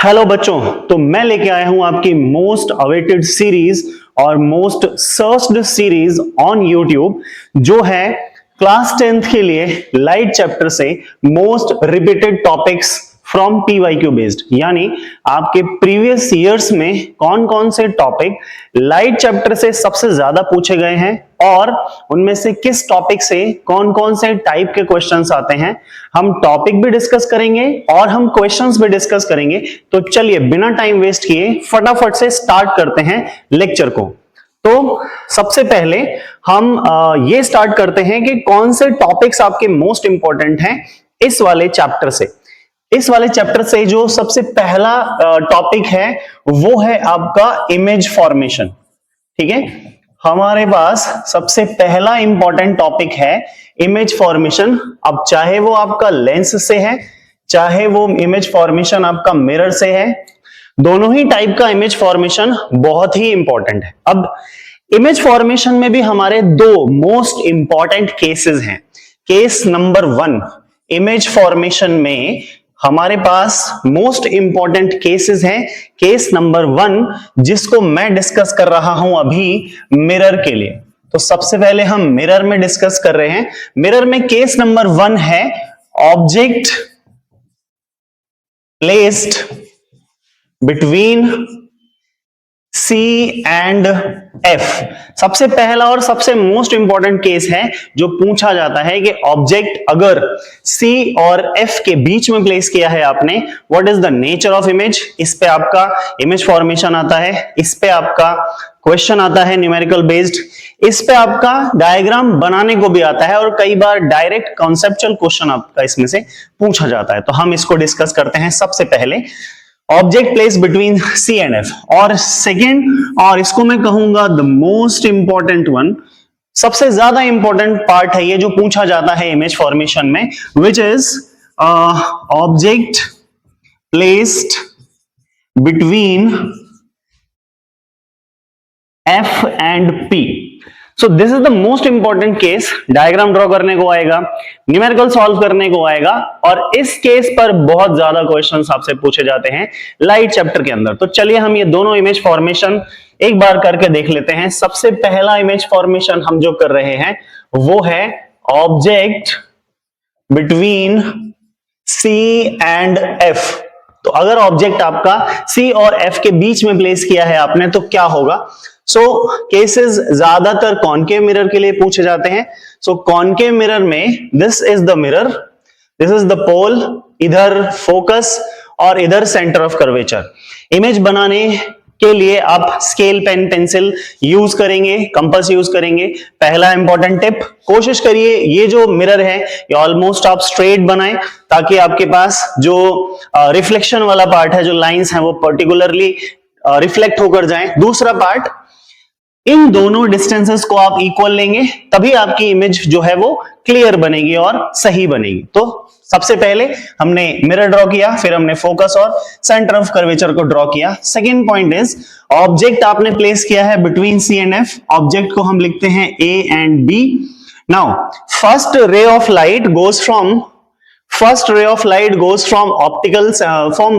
Hello बच्चों, तो मैं लेके आया हूं आपकी मोस्ट अवेटेड सीरीज और most searched series on YouTube, जो है क्लास 10th के लिए लाइट चैप्टर से most repeated topics from PYQ based. यानी आपके प्रीवियस ईयर्स में कौन कौन से टॉपिक लाइट चैप्टर से सबसे ज्यादा पूछे गए हैं और उनमें से किस टॉपिक से कौन कौन से टाइप के क्वेश्चंस आते हैं। हम टॉपिक भी डिस्कस करेंगे और हम क्वेश्चंस भी डिस्कस करेंगे। तो चलिए बिना टाइम वेस्ट किए फटाफट से स्टार्ट करते हैं लेक्चर को। तो सबसे पहले हम ये स्टार्ट करते हैं कि कौन से टॉपिक्स आपके मोस्ट इंपॉर्टेंट हैं इस वाले चैप्टर से। इस वाले चैप्टर से जो सबसे पहला टॉपिक है वो है आपका इमेज फॉर्मेशन। ठीक है, हमारे पास सबसे पहला इंपॉर्टेंट टॉपिक है इमेज फॉर्मेशन। अब चाहे वो आपका लेंस से है, चाहे वो इमेज फॉर्मेशन आपका मिरर से है, दोनों ही टाइप का इमेज फॉर्मेशन बहुत ही इंपॉर्टेंट है। अब इमेज फॉर्मेशन में भी हमारे दो मोस्ट इंपॉर्टेंट केसेस हैं। केस नंबर 1, इमेज फॉर्मेशन में हमारे पास मोस्ट इंपॉर्टेंट केसेस हैं। केस नंबर 1 जिसको मैं डिस्कस कर रहा हूं अभी मिरर के लिए। तो सबसे पहले हम मिरर में डिस्कस कर रहे हैं। मिरर में केस नंबर 1 है object placed between C and F। सबसे पहला और सबसे मोस्ट इंपॉर्टेंट केस है जो पूछा जाता है कि ऑब्जेक्ट अगर C और F के बीच में प्लेस किया है आपने, what is the nature of image. इस पे आपका इमेज फॉर्मेशन आता है, इस पे आपका क्वेश्चन आता है न्यूमेरिकल बेस्ड, इस पे आपका डायग्राम बनाने को भी आता है और कई बार डायरेक्ट कॉन्सेप्चुअल क्वेश्चन आपका इसमें से पूछा जाता है। तो हम इसको डिस्कस करते हैं। सबसे पहले object place between C and F, और सेकेंड, और इसको मैं कहूंगा द मोस्ट इंपॉर्टेंट वन, सबसे ज्यादा इंपॉर्टेंट पार्ट है ये जो पूछा जाता है इमेज फॉर्मेशन में, which is object placed between F and P। So this is the most important case. Diagram draw करने को आएगा, न्यूमेरिकल सॉल्व करने को आएगा, और इस केस पर बहुत ज्यादा क्वेश्चंस आपसे पूछे जाते हैं लाइट चैप्टर के अंदर। तो चलिए हम ये दोनों इमेज फॉर्मेशन एक बार करके देख लेते हैं। सबसे पहला इमेज फॉर्मेशन हम जो कर रहे हैं वो है object between C and F। तो अगर ऑब्जेक्ट आपका C और F के बीच में प्लेस किया है आपने तो क्या होगा। सो केसेस ज्यादातर कॉनकेव मिरर के लिए पूछे जाते हैं। सो कॉनकेव मिरर में this is the mirror, this is the pole, इधर फोकस और इधर सेंटर ऑफ कर्वेचर। इमेज बनाने के लिए आप स्केल पेन पेंसिल यूज करेंगे, कंपास यूज करेंगे। पहला इंपॉर्टेंट टिप, कोशिश करिए ये जो मिरर है ये ऑलमोस्ट आप स्ट्रेट बनाएं ताकि आपके पास जो रिफ्लेक्शन वाला पार्ट है, जो लाइंस हैं, वो पर्टिकुलरली रिफ्लेक्ट होकर जाएं। दूसरा पार्ट, इन दोनों डिस्टेंसेस को आप इक्वल लेंगे तभी आपकी इमेज जो है वो क्लियर बनेगी और सही बनेगी। तो सबसे पहले हमने मिरर ड्रॉ किया, फिर हमने फोकस और सेंटर ऑफ कर्वेचर को ड्रॉ किया। सेकंड पॉइंट इज ऑब्जेक्ट आपने प्लेस किया है between C and F। Object को हम लिखते हैं A and B। Now first ray of light goes from optical for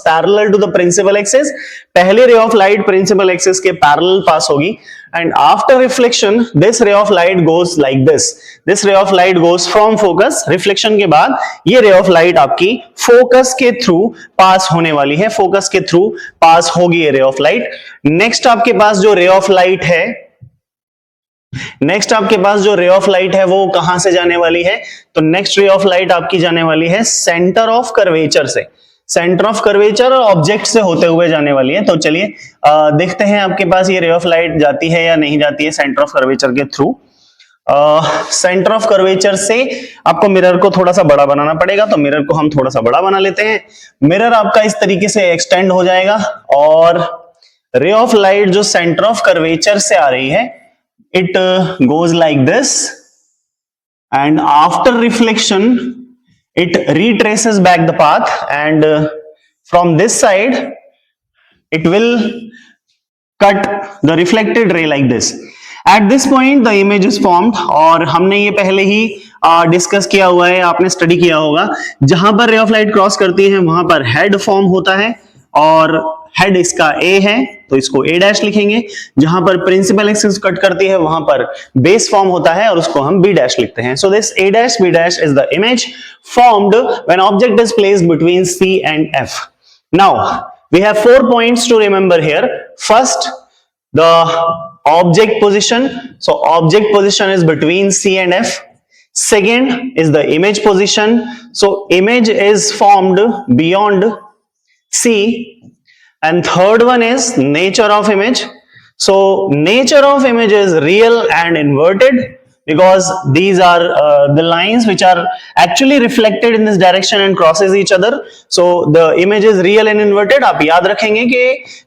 parallel to the principal axis। पहले ray of light principal axis के parallel pass होगी, and after reflection this ray of light goes like this ray of light goes from focus. Reflection के बाद ये रे of light आपकी focus के through pass होने वाली है, फोकस के थ्रू पास होगी ये रे ऑफ लाइट। नेक्स्ट आपके पास जो रे ऑफ लाइट है वो कहां से जाने वाली है। तो नेक्स्ट रे ऑफ लाइट आपकी जाने वाली है सेंटर ऑफ कर्वेचर से, सेंटर ऑफ कर्वेचर और ऑब्जेक्ट से होते हुए जाने वाली है। तो चलिए देखते हैं आपके पास ये रे ऑफ लाइट जाती है या नहीं जाती है सेंटर ऑफ कर्वेचर के थ्रू। सेंटर ऑफ कर्वेचर से आपको मिरर को थोड़ा सा बड़ा बनाना पड़ेगा, तो मिरर को हम थोड़ा सा बड़ा बना लेते हैं। मिरर आपका इस तरीके से एक्सटेंड हो जाएगा और रे ऑफ लाइट जो सेंटर ऑफ कर्वेचर से आ रही है, it goes like this, and after reflection it retraces back the path, and from this side it will cut the reflected ray like this। At this point the image is formed, और हमने ये पहले ही discuss किया हुआ है, आपने study किया होगा। जहां पर रे ऑफ लाइट क्रॉस करती है वहां पर हेड फॉर्म होता है और हेड इसका ए है तो इसको ए डैश लिखेंगे। जहां पर प्रिंसिपल एक्सिस कट करती है वहां पर बेस फॉर्म होता है और उसको हम बी डैश लिखते हैं। So this A dash B dash is the image formed when object is placed between C and F. Now we have 4 points to remember here. First, the object position. So object position is between C and F. Second is the image position. So image is formed beyond C. And third one is nature of image. So nature of image is real and inverted because these are the lines which are actually reflected in this direction and crosses each other. So the image is real and inverted. आप याद रखेंगे कि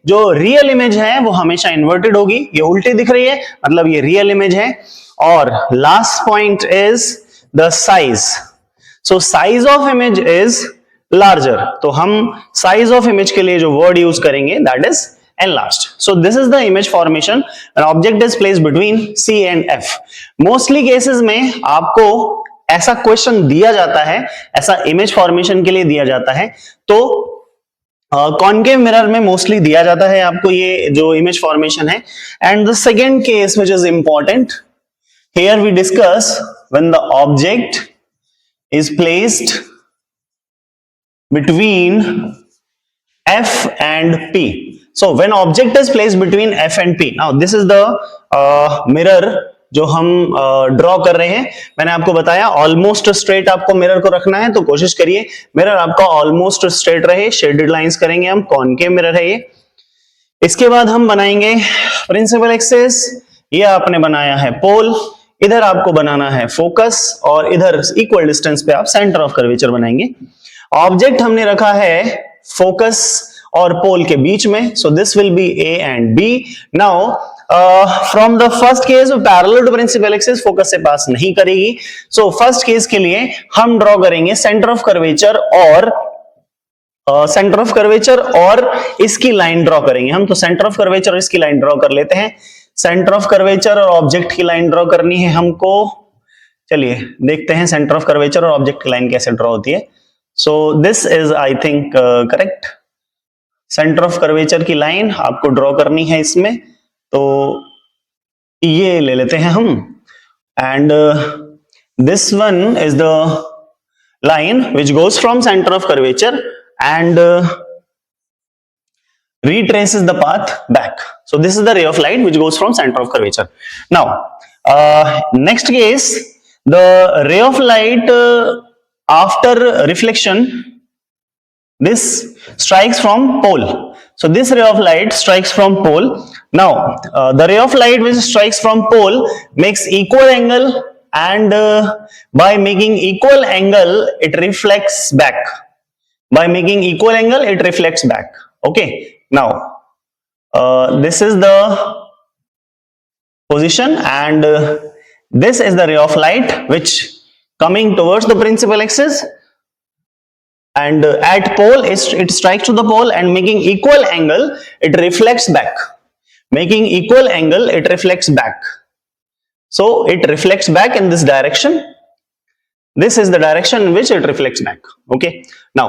जो real image है वो हमेशा inverted होगी, ये उल्टी दिख रही है मतलब ये real image है। और last point is the size. So size of image is larger. तो हम size of image के लिए जो word use करेंगे that is enlarged. So this is the image formation. An object is placed between C and F. Mostly cases में आपको ऐसा question दिया जाता है, ऐसा इमेज फॉर्मेशन के लिए दिया जाता है। तो कॉनकेव मिरर में मोस्टली दिया जाता है आपको ये जो इमेज फॉर्मेशन है। And the second case which is important, here we discuss when the object is placed between F and P. So when object is placed between F and P, now this is the mirror जो हम draw कर रहे हैं। मैंने आपको बताया almost straight आपको mirror को रखना है, तो कोशिश करिए मिरर आपका ऑलमोस्ट स्ट्रेट रहे। शेडेड लाइंस करेंगे हम, कॉनकेव मिरर है ये। इसके बाद हम बनाएंगे प्रिंसिपल एक्सिस, ये आपने बनाया है पोल, इधर आपको बनाना है फोकस और इधर इक्वल डिस्टेंस पे आप सेंटर ऑफ कर्वेचर बनाएंगे। ऑब्जेक्ट हमने रखा है फोकस और पोल के बीच में, so this will be A and B. Now from the first case parallel to principal axis focus से पास नहीं करेगी। सो फर्स्ट केस के लिए हम ड्रॉ करेंगे सेंटर ऑफ कर्वेचर और इसकी लाइन ड्रॉ करेंगे हम। तो सेंटर ऑफ कर्वेचर और इसकी लाइन ड्रॉ कर लेते हैं। सेंटर ऑफ कर्वेचर और ऑब्जेक्ट की लाइन ड्रॉ करनी है हमको। चलिए देखते हैं सेंटर ऑफ कर्वेचर और ऑब्जेक्ट की लाइन कैसे ड्रॉ होती है। सो this is I think correct. Centre of curvature की लाइन आपको ड्रॉ करनी है इसमें, तो ये ले लेते हैं हम। And this one is the line which goes from centre of curvature and retraces the path back. So this is the ray of light which goes from center of curvature. Now next case, the ray of light after reflection, this strikes from pole. So this ray of light strikes from pole. Now the ray of light which strikes from pole makes equal angle, and by making equal angle it reflects back. By making equal angle it reflects back. Okay, now this is the position and this is the ray of light which coming towards the principal axis, and at pole it strikes to the pole and making equal angle it reflects back. Making equal angle it reflects back. So it reflects back in this direction. This is the direction in which it reflects back. Okay, now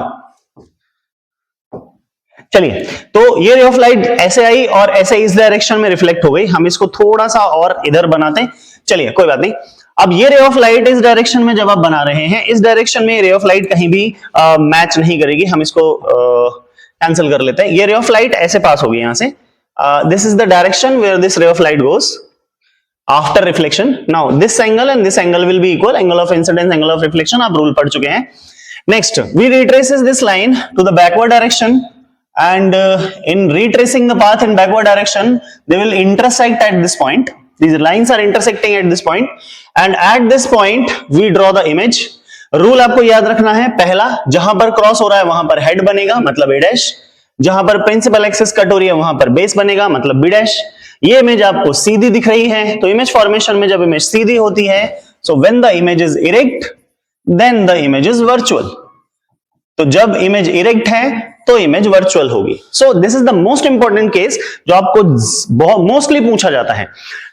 चलिए, तो ये रे of light ऐसे आई और ऐसे इस direction में reflect हो गई। हम इसको थोड़ा सा और इधर बनाते हैं। चलिए कोई बात नहीं। अब ये रे ऑफ लाइट इस डायरेक्शन में जब आप बना रहे हैं, इस डायरेक्शन में रे ऑफ लाइट कहीं भी मैच नहीं करेगी। हम इसको कैंसिल कर लेते हैं। ये रे ऑफ लाइट ऐसे पास होगी यहां से। This is the direction where this ray of light goes after reflection. Now this angle and this angle will be equal, angle of incidence, angle of reflection आप रूल पढ़ चुके हैं। Next we retraces this line to the backward direction, and in retracing the path in backward direction they will intersect at this point. These lines are intersecting at this point, and at this point we draw the image. Rule आपको याद रखना है, पहला जहां पर cross हो रहा है वहां पर हेड बनेगा मतलब ए डैश, जहां पर प्रिंसिपल एक्सिस कट हो रही है वहां पर बेस बनेगा मतलब बी डैश। ये इमेज आपको सीधी दिख रही है, तो इमेज फॉर्मेशन में जब इमेज सीधी होती है, so when the image is erect then the image is virtual. तो जब इमेज इरेक्ट है तो इमेज वर्चुअल होगी। सो this is the most important case जो आपको मोस्टली पूछा जाता है।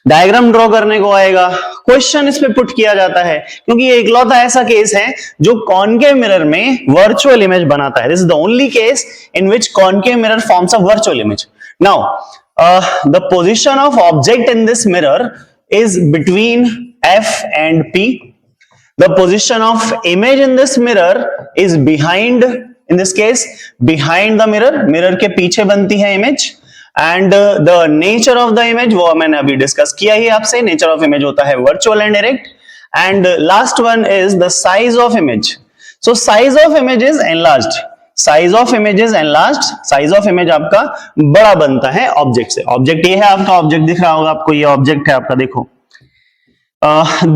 डायग्राम ड्रॉ करने को आएगा, क्वेश्चन इस पे पुट किया जाता है, क्योंकि ये इकलौता ऐसा केस है जो कॉनकेव मिरर में वर्चुअल इमेज बनाता है। This is the only case in which concave mirror forms a virtual image. Now the position of object in this mirror is between F and P. The position of image in this mirror is behind, in this case behind the mirror, mirror के पीछे बनती है image, and the nature of the image वो मैंने अभी discuss किया ही आपसे, nature of image होता है virtual and erect, and last one is the size of image. So size of image is enlarged, size of image is enlarged, size of image आपका बड़ा बनता है ऑब्जेक्ट से। ऑब्जेक्ट ये है आपका, ऑब्जेक्ट दिख रहा होगा आपको, ये ऑब्जेक्ट है आपका, देखो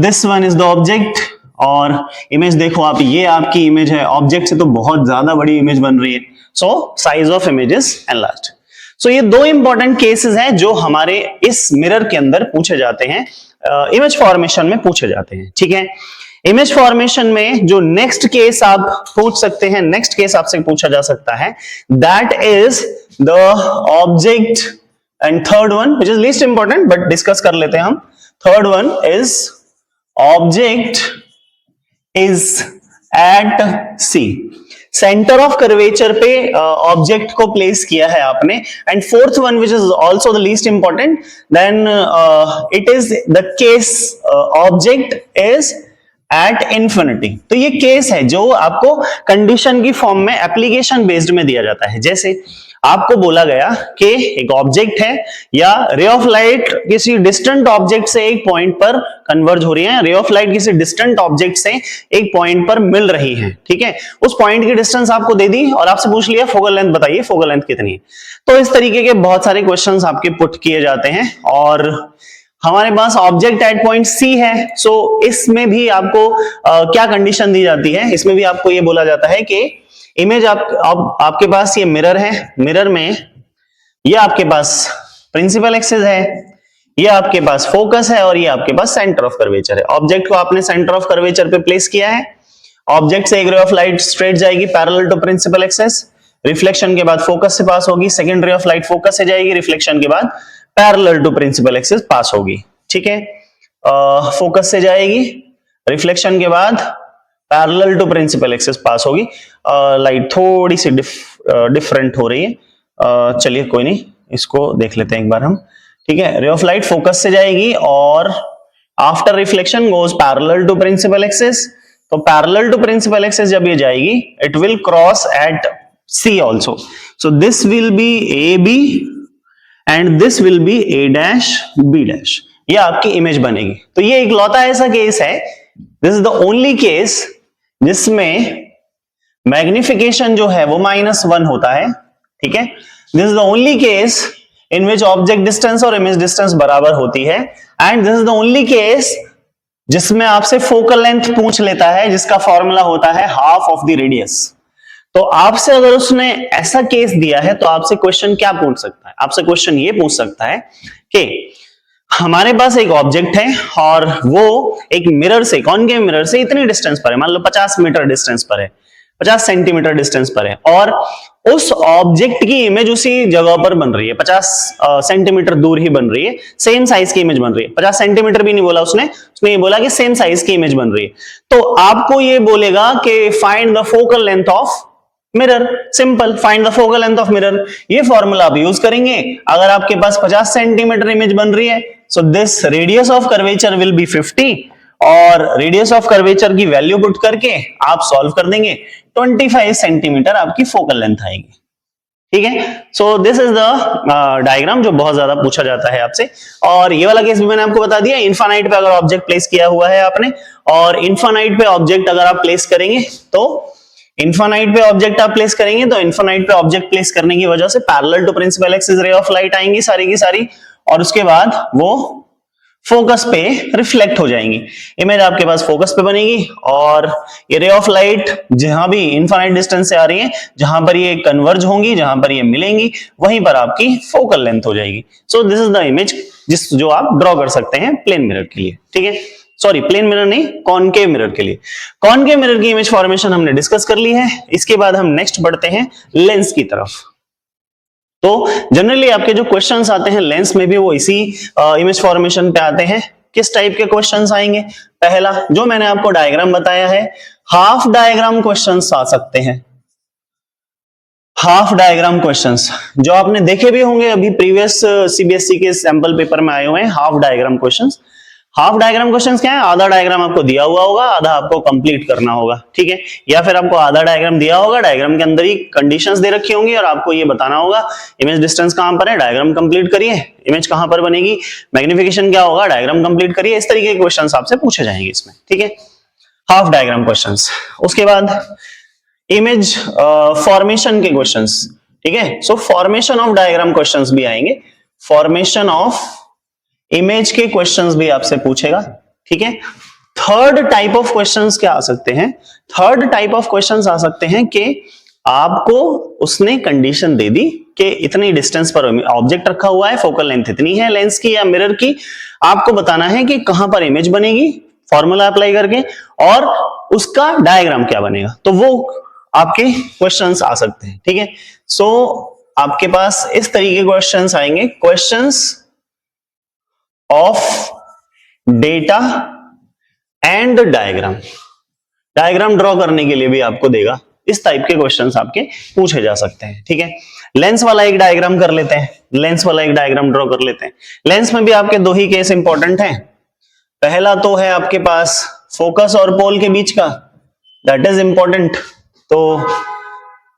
this one is the object, और इमेज देखो आप, ये आपकी इमेज है, ऑब्जेक्ट से तो बहुत ज्यादा बड़ी इमेज बन रही है। So size of image is enlarged. So ये दो इंपॉर्टेंट केसेस हैं जो हमारे इस मिरर के अंदर पूछे जाते हैं, इमेज फॉर्मेशन में पूछे जाते हैं, ठीक है। इमेज फॉर्मेशन में जो नेक्स्ट केस आप पूछ सकते हैं, नेक्स्ट केस आपसे पूछा जा सकता है, that is the object, and third one which is least important but discuss कर लेते हैं हम। Third one is object is at C, centre of curvature पे ऑब्जेक्ट को प्लेस किया है आपने। And fourth one which is also the least important, then it is the case object is at infinity. तो ये केस है जो आपको कंडीशन की फॉर्म में एप्लीकेशन बेस्ड में दिया जाता है। जैसे आपको बोला गया कि एक ऑब्जेक्ट है या रे ऑफ लाइट किसी डिस्टेंट ऑब्जेक्ट से एक पॉइंट पर कन्वर्ज हो रही है, रे ऑफ लाइट किसी डिस्टेंट ऑब्जेक्ट से एक पॉइंट पर मिल रही है, ठीक है। उस पॉइंट की डिस्टेंस आपको दे दी और आपसे पूछ लिया फोकल लेंथ बताइए, फोकल लेंथ कितनी है। तो इस तरीके के बहुत सारे क्वेश्चंस आपके पुट किए जाते हैं। और हमारे पास ऑब्जेक्ट एट पॉइंट सी है, सो इसमें भी आपको क्या कंडीशन दी जाती है, इसमें भी आपको ये बोला जाता है कि इमेज आपके पास ये मिरर है, मिरर में ये आपके पास प्रिंसिपल एक्सिस है, ये आपके पास फोकस है और ये आपके पास सेंटर ऑफ कर्वेचर है। ऑब्जेक्ट को आपने सेंटर ऑफ कर्वेचर पे प्लेस किया है, ऑब्जेक्ट से एक रे ऑफ लाइट स्ट्रेट जाएगी parallel to principal axis, reflection के बाद फोकस से पास होगी, सेकेंड रे ऑफ लाइट फोकस से जाएगी, रिफ्लेक्शन के बाद parallel to principal axis pass होगी, ठीक है। फोकस से जाएगी, रिफ्लेक्शन के बाद parallel to principal axis pass होगी। लाइट थोड़ी सी डिफरेंट हो रही है, चलिए कोई नहीं, इसको देख लेते हैं एक बार हम, ठीक है। रे ऑफ लाइट फोकस से जाएगी और after reflection goes parallel to principal axis. तो पैरेलल टू प्रिंसिपल एक्सिस जब ये जाएगी, it will cross at C also, so this will be A B and this will be A dash B dash, ये आपकी image बनेगी। तो ये इकलौता ऐसा केस है, this is the only case जिसमें मैग्निफिकेशन जो है वो -1 होता है, ठीक है। This is the only case in which object distance और इमेज डिस्टेंस बराबर होती है, and this is the only case जिसमें आपसे फोकल लेंथ पूछ लेता है, जिसका फॉर्मूला होता है हाफ ऑफ द रेडियस। तो आपसे अगर उसने ऐसा केस दिया है तो आपसे क्वेश्चन क्या पूछ सकता है, आपसे क्वेश्चन ये पूछ सकता है कि हमारे पास एक ऑब्जेक्ट है और वो एक मिरर से, कॉनकेव मिरर से इतनी डिस्टेंस पर है, मान लो 50 मीटर डिस्टेंस पर है, 50 सेंटीमीटर डिस्टेंस पर है, और उस ऑब्जेक्ट की इमेज उसी जगह पर बन रही है, 50 सेंटीमीटर दूर ही बन रही है, सेम साइज की इमेज बन रही है। 50 सेंटीमीटर भी नहीं बोला उसने ये बोला कि सेम साइज की इमेज बन रही है। तो आपको ये बोलेगा कि find the focal length of mirror, simple, find the focal length of mirror. ये फॉर्मूला आप यूज करेंगे अगर आपके पास 50 सेंटीमीटर इमेज बन रही है, so this radius of curvature will be 50, और रेडियस ऑफ कर्वेचर की वैल्यू पुट करके आप सॉल्व कर देंगे, 25 सेंटीमीटर आपकी फोकल लेंथ आएगी, ठीक है। सो दिस इज द डायग्राम जो बहुत ज्यादा पूछा जाता है आपसे। और ये वाला केस भी मैंने आपको बता दिया, इन्फानाइट पे अगर ऑब्जेक्ट प्लेस किया हुआ है आपने, और इन्फानाइट पे ऑब्जेक्ट अगर आप प्लेस करेंगे तो इन्फानाइट पे ऑब्जेक्ट आप प्लेस करेंगे तो इन्फानाइट पे ऑब्जेक्ट प्लेस करने की वजह से parallel to principal axis ray of light आएंगी सारी की सारी, और उसके बाद वो फोकस पे रिफ्लेक्ट हो जाएंगी। इमेज आपके पास फोकस पे बनेगी और ये रे ऑफ लाइट जहां भी इनफाइनाइट डिस्टेंस से आ रही है, जहां पर ये कन्वर्ज होंगी, जहां पर ये मिलेंगी, वहीं पर आपकी फोकल लेंथ हो जाएगी। सो दिस इज द इमेज जो आप ड्रॉ कर सकते हैं प्लेन मिरर के लिए, ठीक है। सॉरी प्लेन मिरर नहीं, कॉनकेव मिरर के लिए। कॉनकेव मिरर की इमेज फॉर्मेशन हमने डिस्कस कर ली है। इसके बाद हम नेक्स्ट बढ़ते हैं लेंस की तरफ। तो जनरली आपके जो क्वेश्चंस आते हैं लेंस में भी वो इसी इमेज फॉर्मेशन पे आते हैं। किस टाइप के क्वेश्चंस आएंगे? पहला जो मैंने आपको डायग्राम बताया है, हाफ डायग्राम क्वेश्चंस आ सकते हैं। हाफ डायग्राम क्वेश्चंस जो आपने देखे भी होंगे अभी प्रीवियस सीबीएसई के सैंपल पेपर में आए हुए हैं, half diagram questions. Half diagram questions क्या है? आधा डायग्राम आपको दिया हुआ होगा, आधा आपको कंप्लीट करना होगा, ठीक है। या फिर आपको आधा डायग्राम दिया होगा, डायग्राम के अंदर ही कंडीशंस दे रखी होंगी और आपको ये बताना होगा इमेज डिस्टेंस कहां पर है, डायग्राम कंप्लीट करिए, इमेज कहां पर बनेगी, मैग्निफिकेशन क्या होगा, डायग्राम कंप्लीट करिए। इस तरीके के क्वेश्चंस आपसे पूछे जाएंगे इसमें, ठीक है, हाफ डायग्राम क्वेश्चंस। उसके बाद इमेज फॉर्मेशन के क्वेश्चंस, ठीक है। सो फॉर्मेशन ऑफ डायग्राम क्वेश्चंस भी आएंगे, फॉर्मेशन ऑफ इमेज के क्वेश्चंस भी आपसे पूछेगा, ठीक है। थर्ड टाइप ऑफ क्वेश्चंस क्या आ सकते हैं? थर्ड टाइप ऑफ क्वेश्चंस आ सकते हैं कि आपको उसने कंडीशन दे दी कि इतनी डिस्टेंस पर ऑब्जेक्ट रखा हुआ है, फोकल लेंथ इतनी है लेंस की या मिरर की, आपको बताना है कि कहां पर इमेज बनेगी फॉर्मूला अप्लाई करके और उसका डायग्राम क्या बनेगा। तो वो आपके क्वेश्चंस आ सकते हैं, ठीक है। सो आपके पास इस तरीके के क्वेश्चंस आएंगे, questions of data and diagram. Diagram draw करने के लिए भी आपको देगा, इस टाइप के क्वेश्चंस आपके पूछे जा सकते हैं, ठीक है। लेंस वाला एक डायग्राम कर लेते हैं, लेंस वाला एक डायग्राम ड्रॉ कर लेते हैं। लेंस में भी आपके दो ही केस इंपॉर्टेंट हैं। पहला तो है आपके पास फोकस और पोल के बीच का, दैट इज इंपॉर्टेंट। तो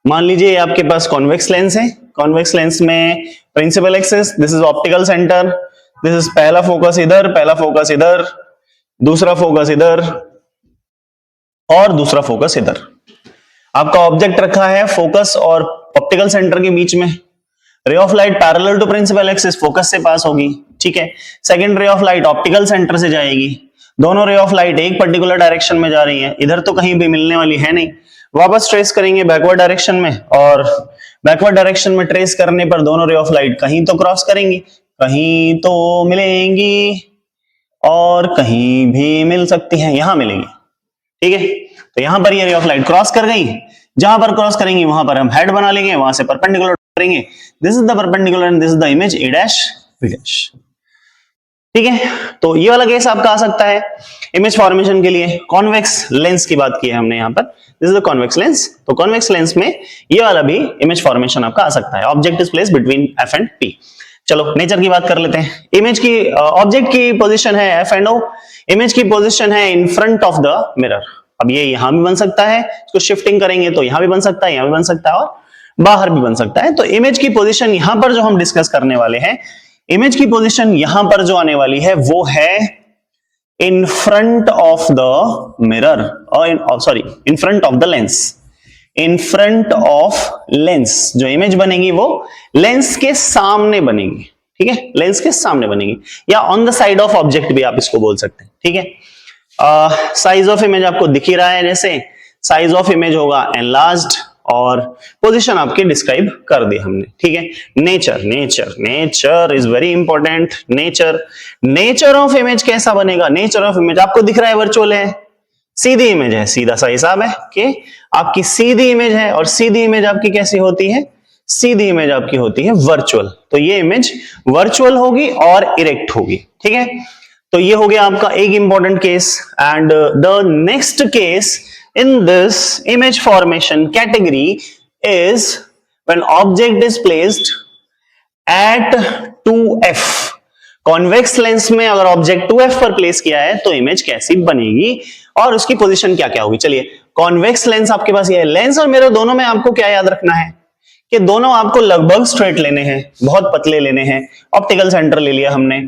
मान लीजिए आपके पास कॉन्वेक्स लेंस है, कॉन्वेक्स लेंस में principal axis, this is optical centre, this is पहला फोकस इधर, पहला फोकस इधर, दूसरा फोकस इधर और दूसरा फोकस इधर। आपका ऑब्जेक्ट रखा है फोकस और ऑप्टिकल सेंटर के बीच में। Ray of light parallel to principal axis focus से पास होगी, ठीक है। सेकंड रे ऑफ लाइट ऑप्टिकल सेंटर से जाएगी। दोनों रे ऑफ लाइट एक पर्टिकुलर डायरेक्शन में जा रही है, इधर तो कहीं भी मिलने वाली है नहीं। वापस ट्रेस करेंगे बैकवर्ड डायरेक्शन में और बैकवर्ड डायरेक्शन में ट्रेस करने पर दोनों रे ऑफ लाइट कहीं तो क्रॉस करेंगी, कहीं तो मिलेंगी और कहीं भी मिल सकती हैं, यहां मिलेंगी, ठीक है। तो यहां पर ये रे ऑफ लाइट क्रॉस कर गई, जहां पर क्रॉस करेंगी वहां पर हम हेड बना लेंगे, वहां से परपेंडिकुलर करेंगे, this is the perpendicular and this is the image A dash B dash, ठीक है। तो ये वाला केस आपका आ सकता है इमेज फॉर्मेशन के लिए। कॉन्वेक्स लेंस की बात की है हमने यहां पर, this is the convex lens. तो कॉन्वेक्स लेंस में ये वाला भी इमेज फॉर्मेशन आपका आ सकता है। Object is placed between F and P. चलो नेचर की बात कर लेते हैं। इमेज की ऑब्जेक्ट की पोजीशन है एफ एंड ओ, इमेज की पोजीशन है in front of the mirror. अब ये यहां भी बन सकता है, इसको शिफ्टिंग करेंगे तो यहां भी बन सकता है, यहां भी बन सकता है और बाहर भी बन सकता है। तो इमेज की पोजीशन यहां पर जो हम डिस्कस करने वाले हैं, इमेज की पोजीशन यहां पर जो आने वाली है वो है in front of the mirror or sorry in front of the lens. In front of lens जो इमेज बनेगी वो लेंस के सामने बनेगी, ठीक है, लेंस के सामने बनेगी या on the side of object भी आप इसको बोल सकते हैं, ठीक है। साइज ऑफ इमेज आपको दिख ही रहा है, जैसे साइज ऑफ इमेज होगा एनलार्ज्ड और पोजीशन आपकी डिस्क्राइब कर दी हमने, ठीक है। Nature nature nature is very important. Nature nature of image कैसा बनेगा? नेचर ऑफ इमेज आपको दिख रहा है वर्चुअल है, सीधी इमेज है, सीधा सा हिसाब है कि आपकी सीधी इमेज है और सीधी इमेज आपकी कैसी होती है? सीधी इमेज आपकी होती है वर्चुअल। तो ये इमेज वर्चुअल होगी और इरेक्ट होगी, ठीक है। तो ये हो गया आपका एक important case. And the next case in this image formation category is when object is placed at 2f। Convex lens में अगर ऑब्जेक्ट 2f पर प्लेस किया है तो इमेज कैसी बनेगी और उसकी पोजीशन क्या क्या होगी। चलिए कॉन्वेक्स लेंस आपके पास ये है, लेंस और मिरर दोनों में आपको क्या याद रखना है कि दोनों आपको लगभग स्ट्रेट लेने हैं, बहुत पतले लेने हैं। ऑप्टिकल सेंटर ले लिया हमने,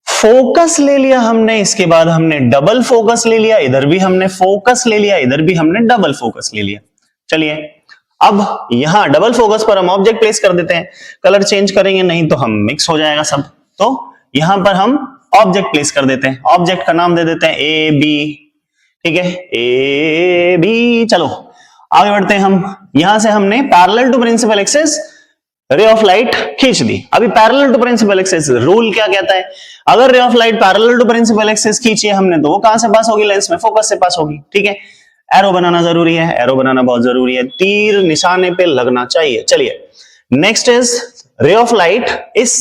फोकस ले लिया हमने, इसके बाद हमने डबल फोकस ले लिया, इधर भी हमने फोकस ले लिया, इधर भी हमने डबल फोकस ले लिया। चलिए अब यहां डबल फोकस पर हम ऑब्जेक्ट प्लेस कर देते हैं, कलर चेंज करेंगे नहीं तो हम मिक्स हो जाएगा सब। तो यहां पर हम ऑब्जेक्ट प्लेस कर देते हैं, ऑब्जेक्ट का नाम दे देते हैं ए बी, ठीक है, ए बी। चलो आगे बढ़ते हैं हम। यहां से हमने parallel to principal axis ray of light खींच दी। अभी parallel to principal axis rule क्या कहता है, अगर ray of light parallel to principal axis खींची है हमने तो वो कहां से पास होगी, लेंस में फोकस से पास होगी। ठीक है, एरो बनाना जरूरी है, एरो बनाना बहुत जरूरी है, तीर निशाने पे लगना चाहिए। चलिए नेक्स्ट इज रे ऑफ लाइट इस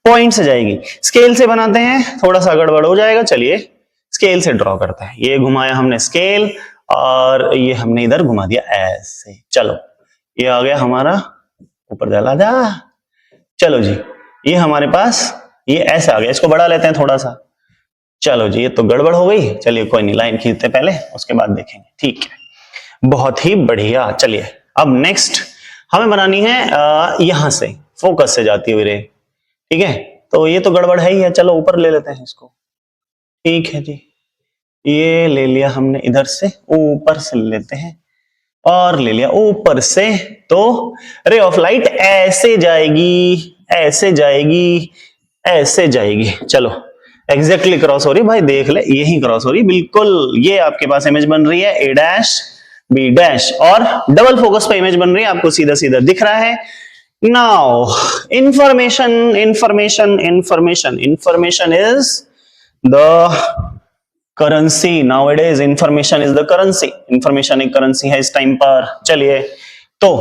पॉइंट से जाएगी, स्केल से बनाते हैं, थोड़ा सा गड़बड़ हो जाएगा। चलिए स्केल से ड्रॉ करते हैं, ये घुमाया हमने स्केल और ये हमने इधर घुमा दिया ऐसे। चलो ये आ गया हमारा, ऊपर चला जा, चलो जी ये हमारे पास ये ऐसे आ गया, इसको बढ़ा लेते हैं थोड़ा सा। चलो जी ये तो गड़बड़ हो गई, चलिए कोई नहीं, लाइन खींचते पहले उसके बाद देखेंगे। ठीक है, बहुत ही बढ़िया। चलिए अब नेक्स्ट हमें बनानी है यहां से फोकस से जाती हुई रे। ठीक है, तो ये तो गड़बड़ है ही है, चलो ऊपर ले लेते हैं इसको। ठीक है जी, ये ले लिया हमने, इधर से ऊपर से लेते हैं और ले लिया ऊपर से, तो रे ऑफ लाइट ऐसे जाएगी, ऐसे जाएगी, ऐसे जाएगी। चलो एग्जैक्टली क्रॉस हो रही भाई, देख ले यही क्रॉस हो रही बिल्कुल। ये आपके पास इमेज बन रही है ए डैश बी डैश और डबल फोकस पे इमेज बन रही है, आपको सीधा सीधा दिख रहा है। Now information information information information is the currency. Nowadays information is the currency, information एक करेंसी है इस टाइम पर। चलिए तो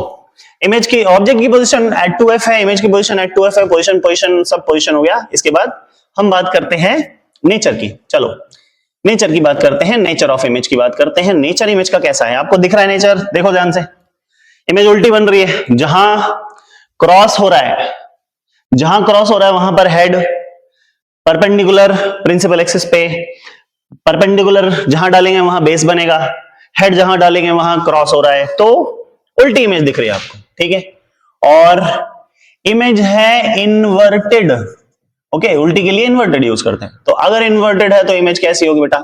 इमेज की ऑब्जेक्ट की पोजीशन एट 2f है, इमेज की पोजीशन एट 2f है, पोजीशन पोजीशन सब पोजीशन हो गया। इसके बाद हम बात करते हैं नेचर की। चलो नेचर की बात करते हैं, नेचर ऑफ इमेज की बात करते हैं। नेचर इमेज का कैसा है, आपको दिख रहा है नेचर, देखो ध्यान से। इमेज उल्टी बन रही है, जहां क्रॉस हो रहा है, जहां क्रॉस हो रहा है वहां पर हेड परपेंडिकुलर प्रिंसिपल एक्सिस पे, परपेंडिकुलर जहां डालेंगे वहां बेस बनेगा, हेड जहां डालेंगे वहां क्रॉस हो रहा है, तो उल्टी इमेज दिख रही है आपको। ठीक है, और इमेज है इन्वर्टेड। ओके, उल्टी के लिए इन्वर्टेड यूज करते हैं, तो अगर इन्वर्टेड है तो इमेज कैसी होगी बेटा,